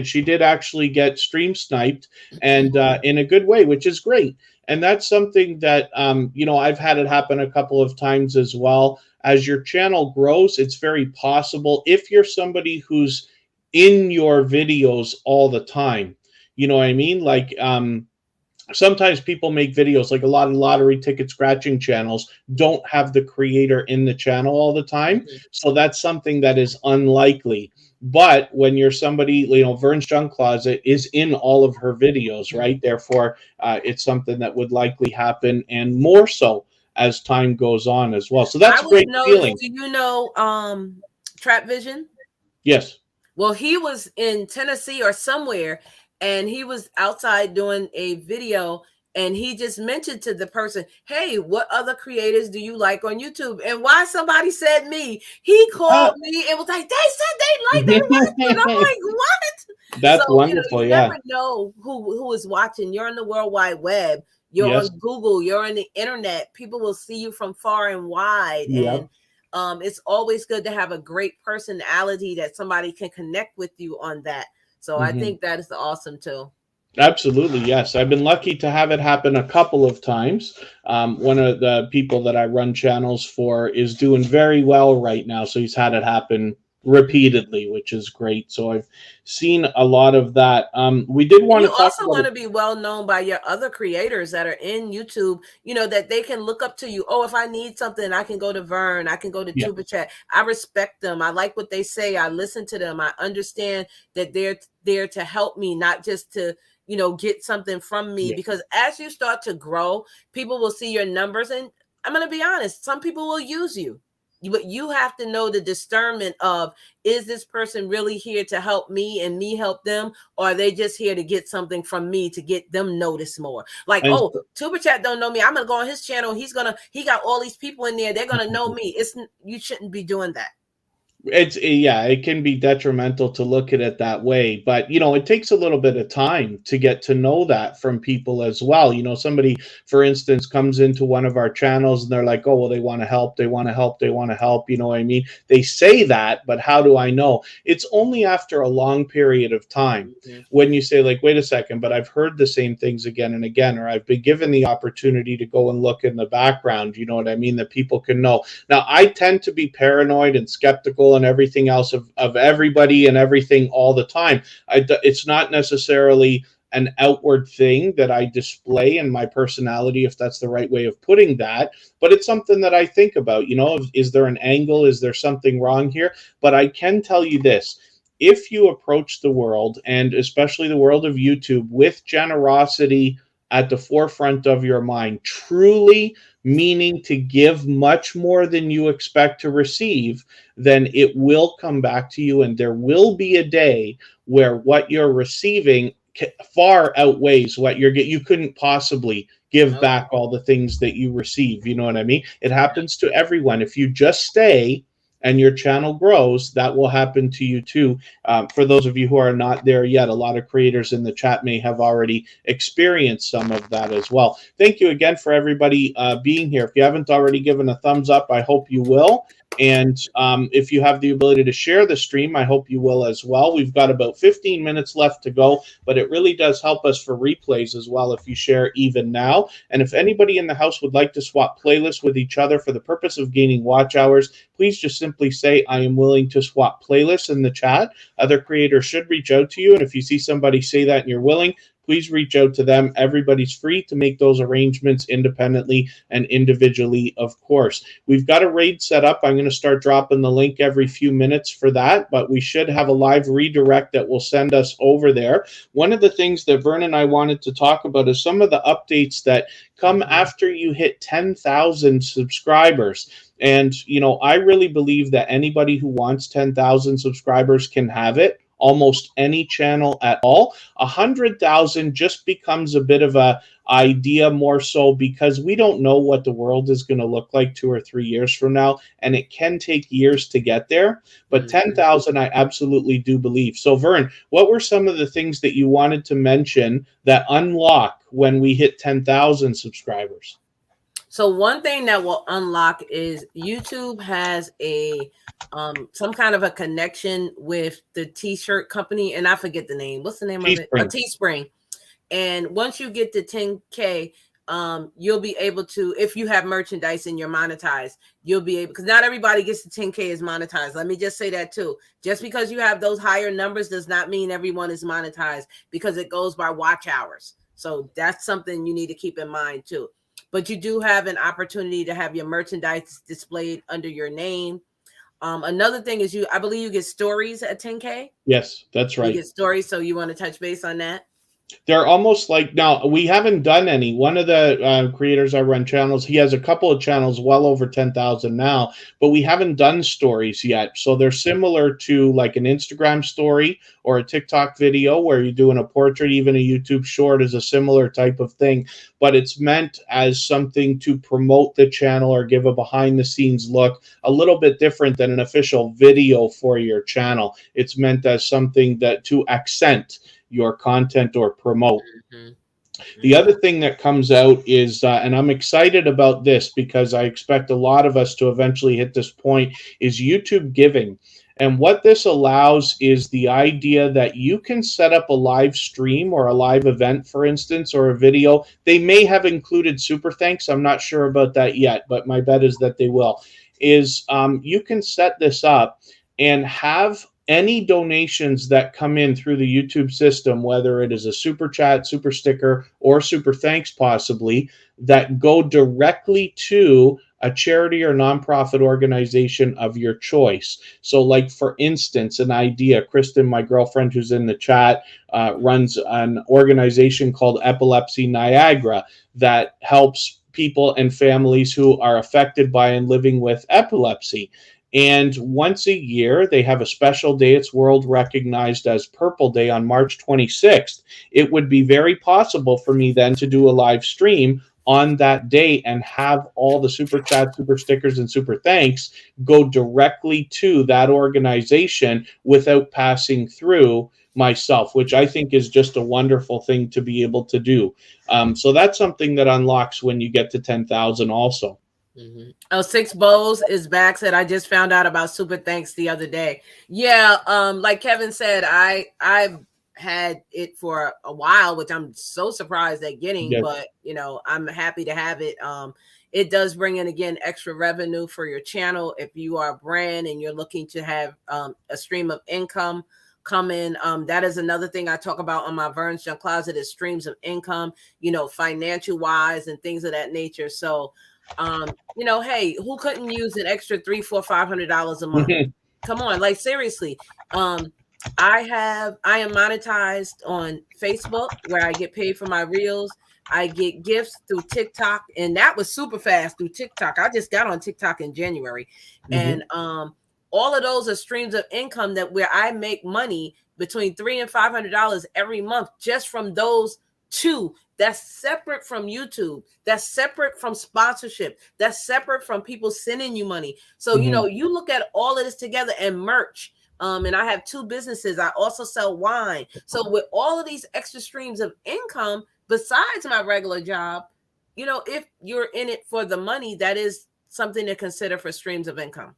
she did actually get stream sniped, and in a good way, which is great. And that's something that I've had it happen a couple of times as well. As your channel grows, it's very possible if you're somebody who's in your videos all the time. You know what I mean? Like sometimes people make videos, like a lot of lottery ticket scratching channels don't have the creator in the channel all the time. Mm-hmm. So that's something that is unlikely. But when you're somebody, Vern's Junk Closet is in all of her videos, right? Therefore, it's something that would likely happen, and more so as time goes on as well. So that's a great feeling. Do you know Trap Vision? Yes. Well, he was in Tennessee or somewhere, and he was outside doing a video, and he just mentioned to the person, hey, what other creators do you like on YouTube? And why somebody said me, he called me and was like, they said they like you. And I'm like, what? That's wonderful. You never know who is watching. You're on the World Wide Web. You're on Google. You're on the internet. People will see you from far and wide. Yeah. And it's always good to have a great personality that somebody can connect with you on that. So I think that is awesome too. Absolutely, yes. I've been lucky to have it happen a couple of times. One of the people that I run channels for is doing very well right now, so he's had it happen repeatedly, which is great. So I've seen a lot of that. We did want to talk. You also want to be well known by your other creators that are in YouTube, that they can look up to you. Oh, if I need something, I can go to Vern, I can go to Superchat. I respect them. I like what they say. I listen to them. I understand that they're there to help me, not just to get something from me. Because as you start to grow, people will see your numbers, and I'm going to be honest, some people will use you. But you have to know the discernment of, is this person really here to help me and me help them, or are they just here to get something from me to get them noticed more? Like, oh, Tuber Chat don't know me, I'm gonna go on his channel, he got all these people in there, they're gonna know me. You shouldn't be doing that. It can be detrimental to look at it that way, but it takes a little bit of time to get to know that from people as well. Somebody, for instance, comes into one of our channels and they're like, oh, well, they want to help, they want to help, they want to help. You know what I mean? They say that, but how do I know? It's only after a long period of time when you say, like, wait a second, but I've heard the same things again and again, or I've been given the opportunity to go and look in the background, you know what I mean, that people can know. Now, I tend to be paranoid and skeptical and everything else of everybody and everything all the time. It's not necessarily an outward thing that I display in my personality, if that's the right way of putting that, but it's something that I think about. Is there an angle? Is there something wrong here? But I can tell you this: if you approach the world, and especially the world of YouTube, with generosity at the forefront of your mind, truly meaning to give much more than you expect to receive, then it will come back to you, and there will be a day where what you're receiving far outweighs what you couldn't possibly give back all the things that you receive. You know what I mean? It happens to everyone. If you just stay and your channel grows, that will happen to you too. For those of you who are not there yet, a lot of creators in the chat may have already experienced some of that as well. Thank you again for everybody being here. If you haven't already given a thumbs up, I hope you will. And if you have the ability to share the stream, I hope you will as well. We've got about 15 minutes left to go, but it really does help us for replays as well if you share even now. And if anybody in the house would like to swap playlists with each other for the purpose of gaining watch hours, please just simply say, I am willing to swap playlists in the chat. Other creators should reach out to you. And if you see somebody say that and you're willing, please reach out to them. Everybody's free to make those arrangements independently and individually, of course. We've got a raid set up. I'm going to start dropping the link every few minutes for that, but we should have a live redirect that will send us over there. One of the things that Vern and I wanted to talk about is some of the updates that come after you hit 10,000 subscribers. And, you know, I really believe that anybody who wants 10,000 subscribers can have it. Almost any channel at all. 100,000 just becomes a bit of a idea more so because we don't know what the world is going to look like 2 or 3 years from now, and it can take years to get there. But 10,000, I absolutely do believe. So, Vern, what were some of the things that you wanted to mention that unlock when we hit 10,000 subscribers? So one thing that will unlock is YouTube has a some kind of a connection with the t-shirt company, and I forget the name. What's the name of it? A Teespring. And once you get to 10K, you'll be able to, if you have merchandise and you're monetized, you'll be able, because not everybody gets to 10K is monetized. Let me just say that too. Just because you have those higher numbers does not mean everyone is monetized, because it goes by watch hours. So that's something you need to keep in mind too. But you do have an opportunity to have your merchandise displayed under your name. Another thing is I believe you get stories at 10K. Yes, that's right. You get stories. So you want to touch base on that? They're almost like, now we haven't done any. One of the creators I run channels, he has a couple of channels well over 10,000 now, but we haven't done stories yet. So they're similar to like an Instagram story or a TikTok video where you're doing a portrait. Even a YouTube short is a similar type of thing, but it's meant as something to promote the channel or give a behind the scenes look, a little bit different than an official video for your channel. It's meant as something that to accent your content or promote. The other thing that comes out is, and I'm excited about this because I expect a lot of us to eventually hit this point, is YouTube giving. And what this allows is the idea that you can set up a live stream or a live event, for instance, or a video. They may have included super thanks. I'm not sure about that yet, but my bet is that they will. You can set this up and have any donations that come in through the YouTube system, whether it is a super chat, super sticker, or super thanks possibly, that go directly to a charity or nonprofit organization of your choice. So like, for instance, an idea, Kristen, my girlfriend who's in the chat, runs an organization called Epilepsy Niagara that helps people and families who are affected by and living with epilepsy. And once a year, they have a special day. It's world recognized as Purple Day on March 26th. It would be very possible for me then to do a live stream on that day and have all the super chats, super stickers, and super thanks go directly to that organization without passing through myself, which I think is just a wonderful thing to be able to do. So that's something that unlocks when you get to 10,000 also. Oh, Six Bowls is back. Said I just found out about super thanks the other day. Yeah, like Kevin said, I've had it for a while, which I'm so surprised at getting, yes. But you know, I'm happy to have it. It does bring in, again, extra revenue for your channel if you are a brand and you're looking to have a stream of income come in. That is another thing I talk about on my Vern's Junk Closet, is streams of income, you know, financial wise and things of that nature. So you know, hey, who couldn't use an extra $300-$500 a month? Come on, like seriously. I am monetized on Facebook where I get paid for my reels. I get gifts through TikTok, and that was super fast through TikTok. I just got on TikTok in January, and all of those are streams of income that where I make money between $300 and $500 every month just from those two. That's separate from YouTube. That's separate from sponsorship. That's separate from people sending you money. So, you know, you look at all of this together, and merch. And I have 2 businesses. I also sell wine. So with all of these extra streams of income, besides my regular job, you know, if you're in it for the money, that is something to consider for streams of income.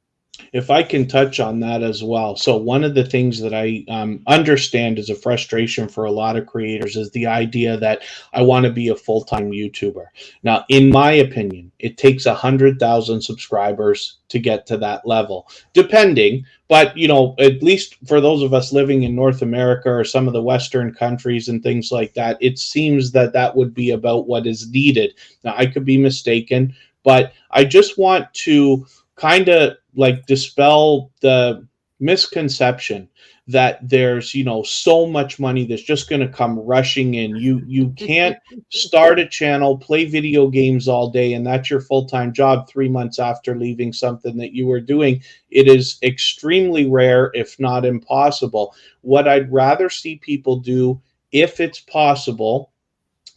If I can touch on that as well. So, one of the things that I understand is a frustration for a lot of creators is the idea that I want to be a full time YouTuber. Now, in my opinion, it takes 100,000 subscribers to get to that level, depending. But, at least for those of us living in North America or some of the Western countries and things like that, it seems that that would be about what is needed. Now, I could be mistaken, but I just want to kind of like dispel the misconception that there's so much money that's just going to come rushing in. You can't start a channel, play video games all day, and that's your full-time job 3 months after leaving something that you were doing. It is extremely rare, if not impossible. What I'd rather see people do, if it's possible,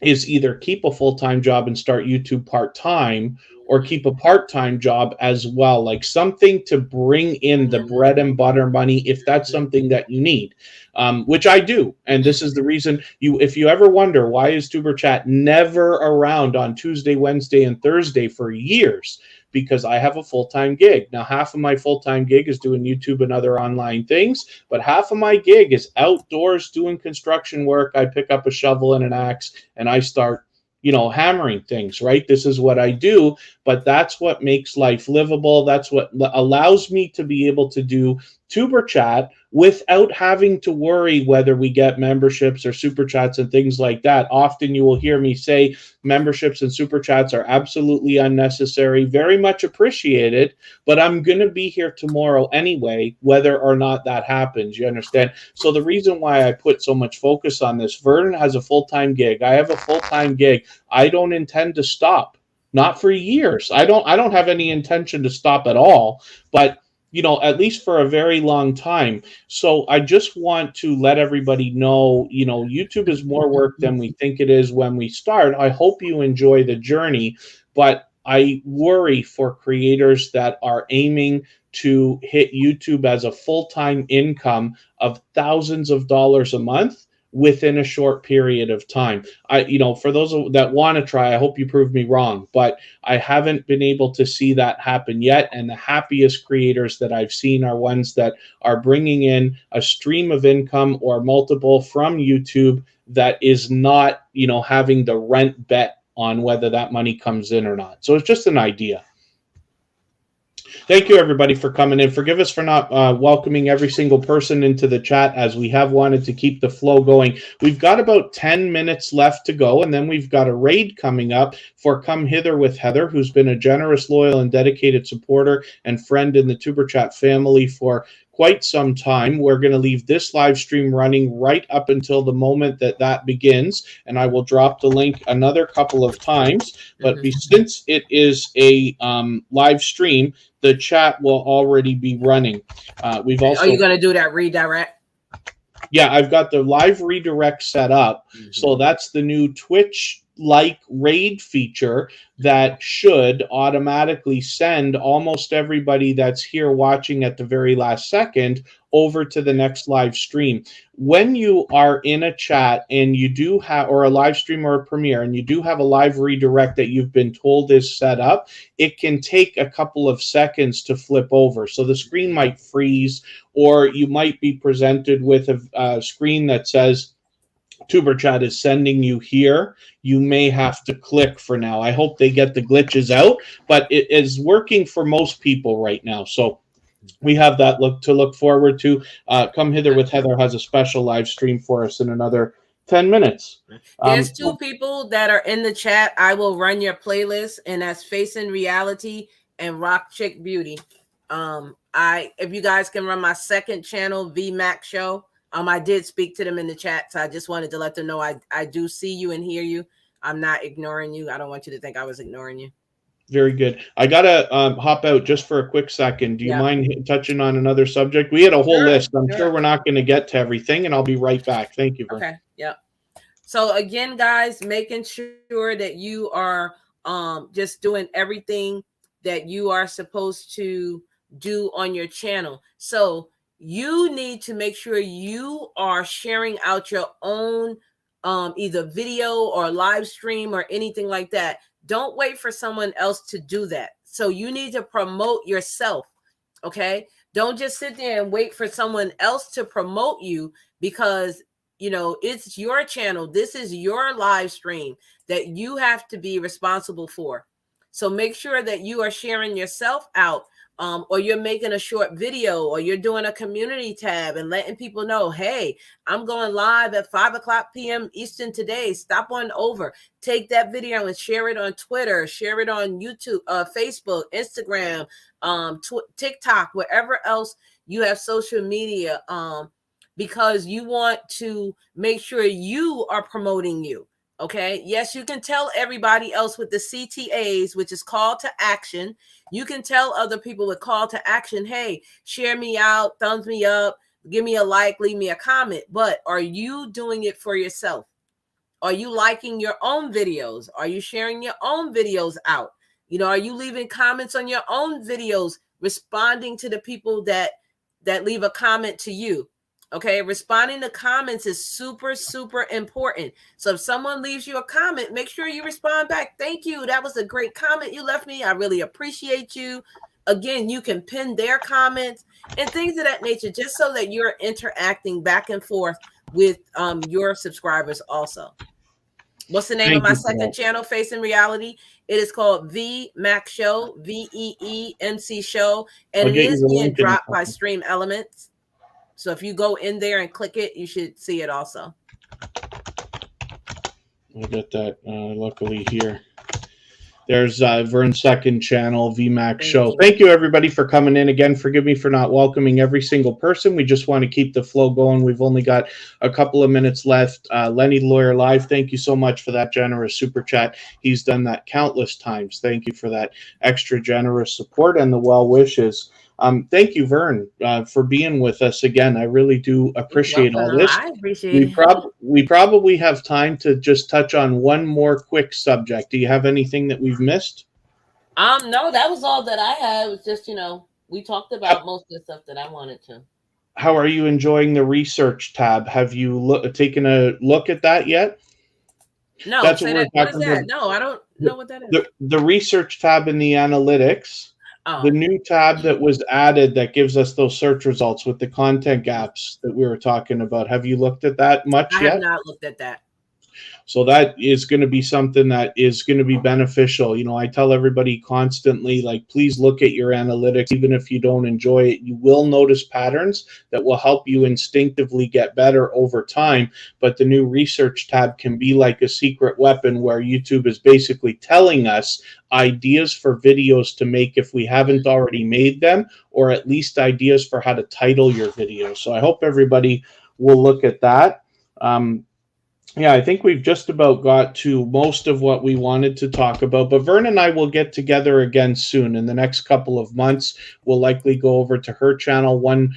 is either keep a full-time job and start YouTube part-time, or keep a part-time job as well, like something to bring in the bread and butter money if that's something that you need, which I do. And this is the reason, if you ever wonder why is Tuber Chat never around on Tuesday, Wednesday, and Thursday for years, because I have a full-time gig. Now, half of my full-time gig is doing YouTube and other online things, but half of my gig is outdoors doing construction work. I pick up a shovel and an axe and I start, hammering things, right? This is what I do, but that's what makes life livable. That's what allows me to be able to do Tuber Chat without having to worry whether we get memberships or super chats and things like that. Often you will hear me say memberships and super chats are absolutely unnecessary, very much appreciated, but I'm going to be here tomorrow anyway, whether or not that happens. You understand? So the reason why I put so much focus on this, Vernon has a full-time gig. I have a full-time gig. I don't intend to stop. Not for years. I don't have any intention to stop at all, but at least for a very long time. So I just want to let everybody know, YouTube is more work than we think it is when we start. I hope you enjoy the journey, but I worry for creators that are aiming to hit YouTube as a full-time income of thousands of dollars a month within a short period of time. For those that want to try, I hope you prove me wrong, but I haven't been able to see that happen yet. And the happiest creators that I've seen are ones that are bringing in a stream of income or multiple from YouTube that is not, having the rent bet on whether that money comes in or not. So it's just an idea. Thank you, everybody, for coming in. Forgive us for not welcoming every single person into the chat, as we have wanted to keep the flow going. We've got about 10 minutes left to go, and then we've got a raid coming up for Come Hither with Heather, who's been a generous, loyal, and dedicated supporter and friend in the Tuber Chat family for quite some time. We're going to leave this live stream running right up until the moment that begins, and I will drop the link another couple of times. But since it is a live stream, the chat will already be running. We've also. Are you going to do that redirect? Yeah, I've got the live redirect set up. So that's the new Twitch-like raid feature that should automatically send almost everybody that's here watching at the very last second over to the next live stream. When you are in a chat and you do have, or a live stream or a premiere, and you do have a live redirect that you've been told is set up, it can take a couple of seconds to flip over. So the screen might freeze, or you might be presented with a screen that says, Tuber Chat is sending you here. You may have to click for now. I hope they get the glitches out, but it is working for most people right now. So we have that to look forward to. Come Hither with Heather has a special live stream for us in another 10 minutes. There's two people that are in the chat. I will run your playlist, and that's Facing Reality and Rock Chick Beauty. If you guys can run my second channel, VMAX Show. I did speak to them in the chat, so I just wanted to let them know I do see you and hear you. I'm not ignoring you. I don't want you to think I was ignoring you. Very good. I got to hop out just for a quick second. Do you mind touching on another subject? We had a whole list. I'm sure we're not going to get to everything, and I'll be right back. Thank you. Okay. Yep. So again, guys, making sure that you are just doing everything that you are supposed to do on your channel. So you need to make sure you are sharing out your own either video or live stream or anything like that. Don't wait for someone else to do that. So you need to promote yourself. Okay. Don't just sit there and wait for someone else to promote you, because it's your channel. This is your live stream that you have to be responsible for. So make sure that you are sharing yourself out, or you're making a short video, or you're doing a community tab and letting people know, hey, I'm going live at 5 o'clock p.m. Eastern today. Stop on over. Take that video and share it on Twitter, share it on YouTube, Facebook, Instagram, TikTok, wherever else you have social media, because you want to make sure you are promoting you. Okay. Yes, you can tell everybody else with the CTAs, which is call to action. You can tell other people with call to action, hey, share me out, thumbs me up, give me a like, leave me a comment. But are you doing it for yourself? Are you liking your own videos? Are you sharing your own videos out? Are you leaving comments on your own videos, responding to the people that leave a comment to you? Okay, responding to comments is super, super important. So if someone leaves you a comment, make sure you respond back. Thank you. That was a great comment you left me. I really appreciate you. Again, you can pin their comments and things of that nature, just so that you're interacting back and forth with your subscribers also. What's the name of Thank my you for second that. channel, Facing Reality? It is called V Mac Show, VEEMC Show, and I'll it get you is the being link in a dropped by second. Stream Elements. So if you go in there and click it, you should see it also. I'll get that luckily here. There's Vern's second channel, VMAX Thank Show. you. Thank you, everybody, for coming in. Again, forgive me for not welcoming every single person. We just want to keep the flow going. We've only got a couple of minutes left. Lenny the Lawyer Live, thank you so much for that generous super chat. He's done that countless times. Thank you for that extra generous support and the well wishes. Thank you, Vern, for being with us again. I really do You're appreciate welcome. all this. I appreciate it. We probably have time to just touch on one more quick subject. Do you have anything that we've missed? No, that was all that I had. It was just, we talked How, about most of the stuff that I wanted to. how are you enjoying the research tab? Have you taken a look at that yet? No, That's what say we're that. What is talking that? about. No, I don't The, know what that is. the research tab in the analytics, the Oh, new tab that was added that gives us those search results with the content gaps that we were talking about. Have you looked at that much I have yet? not looked at that. So that is going to be something that is going to be beneficial. I tell everybody constantly, like, please look at your analytics. Even if you don't enjoy it, you will notice patterns that will help you instinctively get better over time. But the new research tab can be like a secret weapon where YouTube is basically telling us ideas for videos to make if we haven't already made them, or at least ideas for how to title your video. So I hope everybody will look at that. Yeah, I think we've just about got to most of what we wanted to talk about. But Vern and I will get together again soon in the next couple of months. We'll likely go over to her channel. One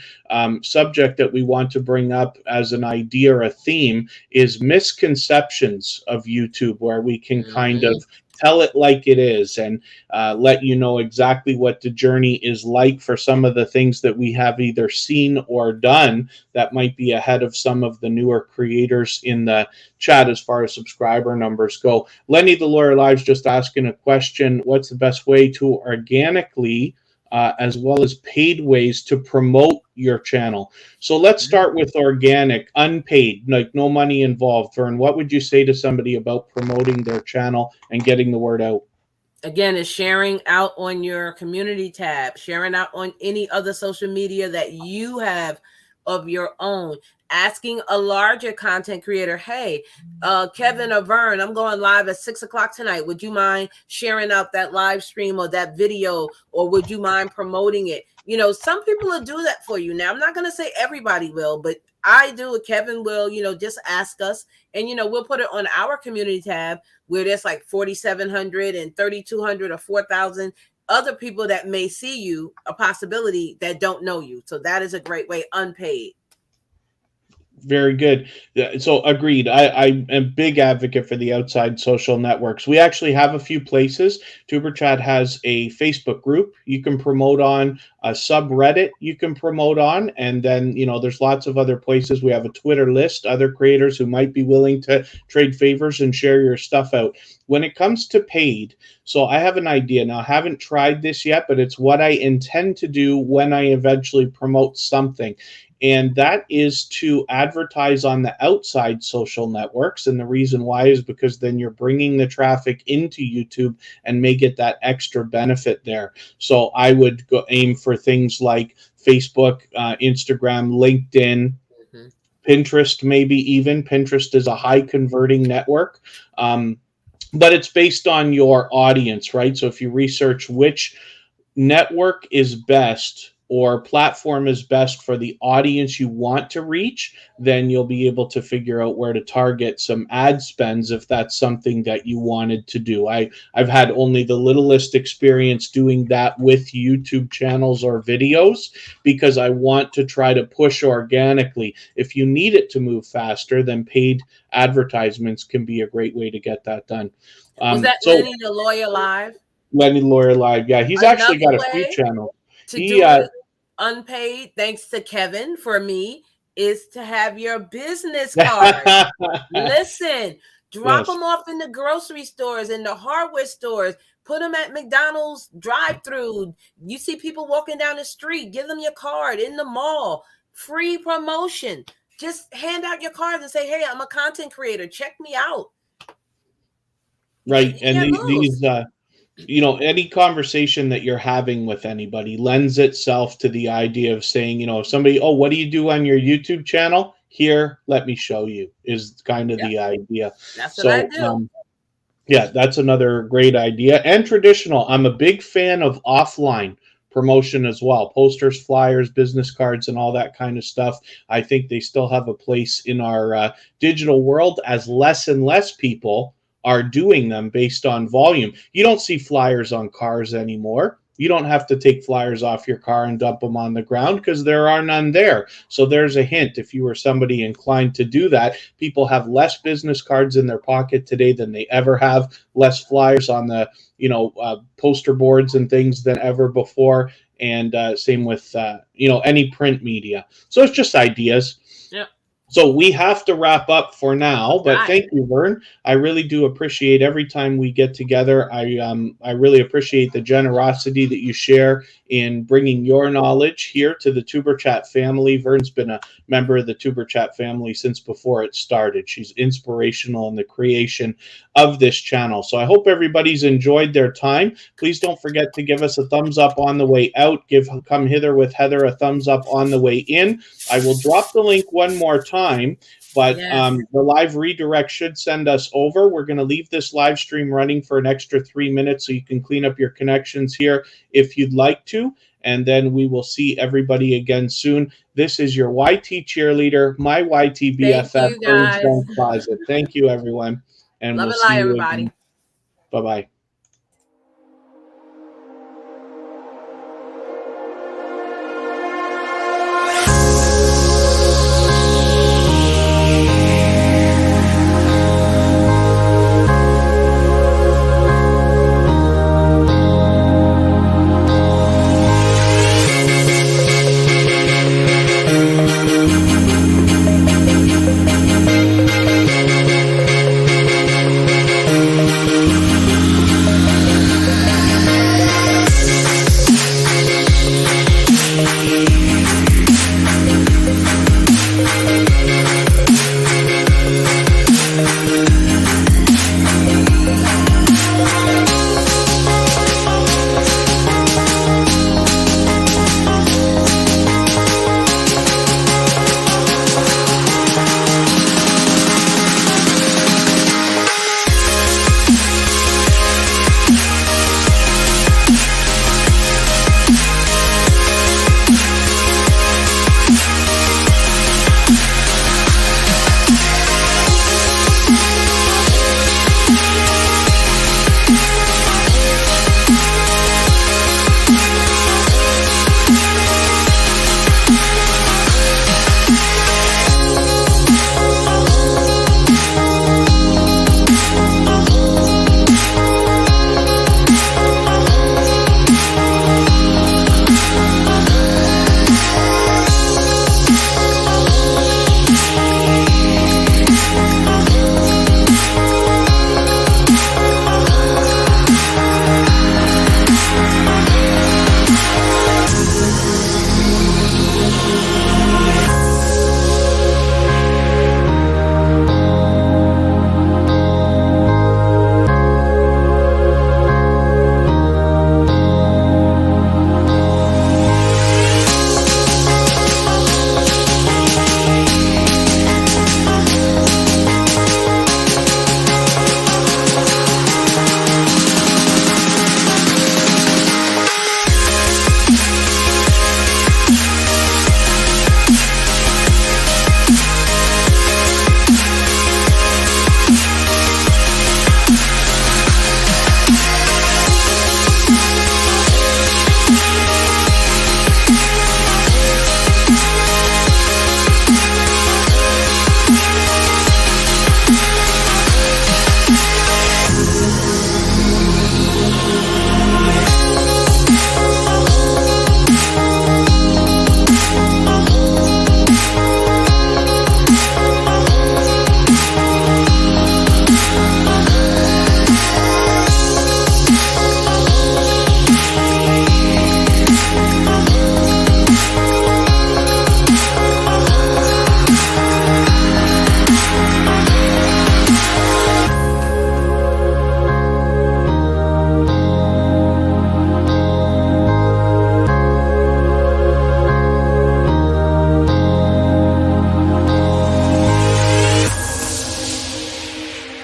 subject that we want to bring up as an idea or a theme is misconceptions of YouTube, where we can kind Mm-hmm. of tell it like it is and let you know exactly what the journey is like for some of the things that we have either seen or done that might be ahead of some of the newer creators in the chat as far as subscriber numbers go. Lenny the Lawyer Live's just asking a question. What's the best way to organically as well as paid ways to promote your channel? So let's start with organic, unpaid, like no money involved. Vern, what would you say to somebody about promoting their channel and getting the word out? Again, is sharing out on your community tab, sharing out on any other social media that you have of your own, asking a larger content creator, hey, Kevin or Vern, I'm going live at 6 o'clock tonight. Would you mind sharing out that live stream or that video, or would you mind promoting it? Some people will do that for you. Now, I'm not going to say everybody will, but I do. Kevin will, just ask us, and, we'll put it on our community tab where there's like 4,700 and 3,200 or 4,000 other people that may see you, a possibility, that don't know you. So that is a great way, unpaid. Very good. Yeah, so agreed. I am a big advocate for the outside social networks. We actually have a few places. TuberChat has a Facebook group you can promote on, a subreddit you can promote on, and then there's lots of other places. We have a Twitter list, other creators who might be willing to trade favors and share your stuff out. When it comes to paid, so I have an idea now. I haven't tried this yet, but it's what I intend to do when I eventually promote something, and that is to advertise on the outside social networks. And the reason why is because then you're bringing the traffic into YouTube and may get that extra benefit there. So I would go aim for things like Facebook, Instagram, LinkedIn, Mhm. Pinterest. Maybe even Pinterest is a high converting network. But it's based on your audience, right? So if you research which network is best or platform is best for the audience you want to reach, then you'll be able to figure out where to target some ad spends if that's something that you wanted to do. I've had only the littlest experience doing that with YouTube channels or videos because I want to try to push organically. If you need it to move faster, then paid advertisements can be a great way to get that done. Was that So Lenny the Lawyer Live? Lenny Lawyer Live, yeah, he's actually Another got a few way channels. to He do it unpaid, thanks to Kevin, for me, is to have your business card. Listen, drop Yes, them off in the grocery stores, in the hardware stores, put them at McDonald's drive-through. You see people walking down the street, give them your card in the mall. Free promotion. Just hand out your cards and say, hey, I'm a content creator. Check me out. right. You And can't these, lose. any conversation that you're having with anybody lends itself to the idea of saying, if somebody, oh, what do you do on your YouTube channel? Here, let me show you, is kind of Yep, the idea. that's what I So, do. yeah, that's another great idea. And traditional. I'm a big fan of offline promotion as well. Posters, flyers, business cards, and all that kind of stuff. I think they still have a place in our digital world as less and less people are doing them based on volume. You don't see flyers on cars anymore. You don't have to take flyers off your car and dump them on the ground because there are none there. So there's a hint. If you were somebody inclined to do that, people have less business cards in their pocket today than they ever have, less flyers on the poster boards and things than ever before, and same with any print media. So it's just ideas. Yep. So we have to wrap up for now, but Right. thank you, Vern. I really do appreciate every time we get together. I really appreciate the generosity that you share in bringing your knowledge here to the Tuber Chat family. Vern's been a member of the Tuber Chat family since before it started. She's inspirational in the creation of this channel. So I hope everybody's enjoyed their time. Please don't forget to give us a thumbs up on the way out. Give Come Hither with Heather a thumbs up on the way in. I will drop the link one more time, but Yes. the live redirect should send us over. We're going to leave this live stream running for an extra 3 minutes so you can clean up your connections here if you'd like to. And then we will see everybody again soon. This is your YT cheerleader, my YT Thank BFF, you, Vern's guys. Den Closet. Thank you, everyone. And Love we'll and see light, you everybody. again. Bye bye.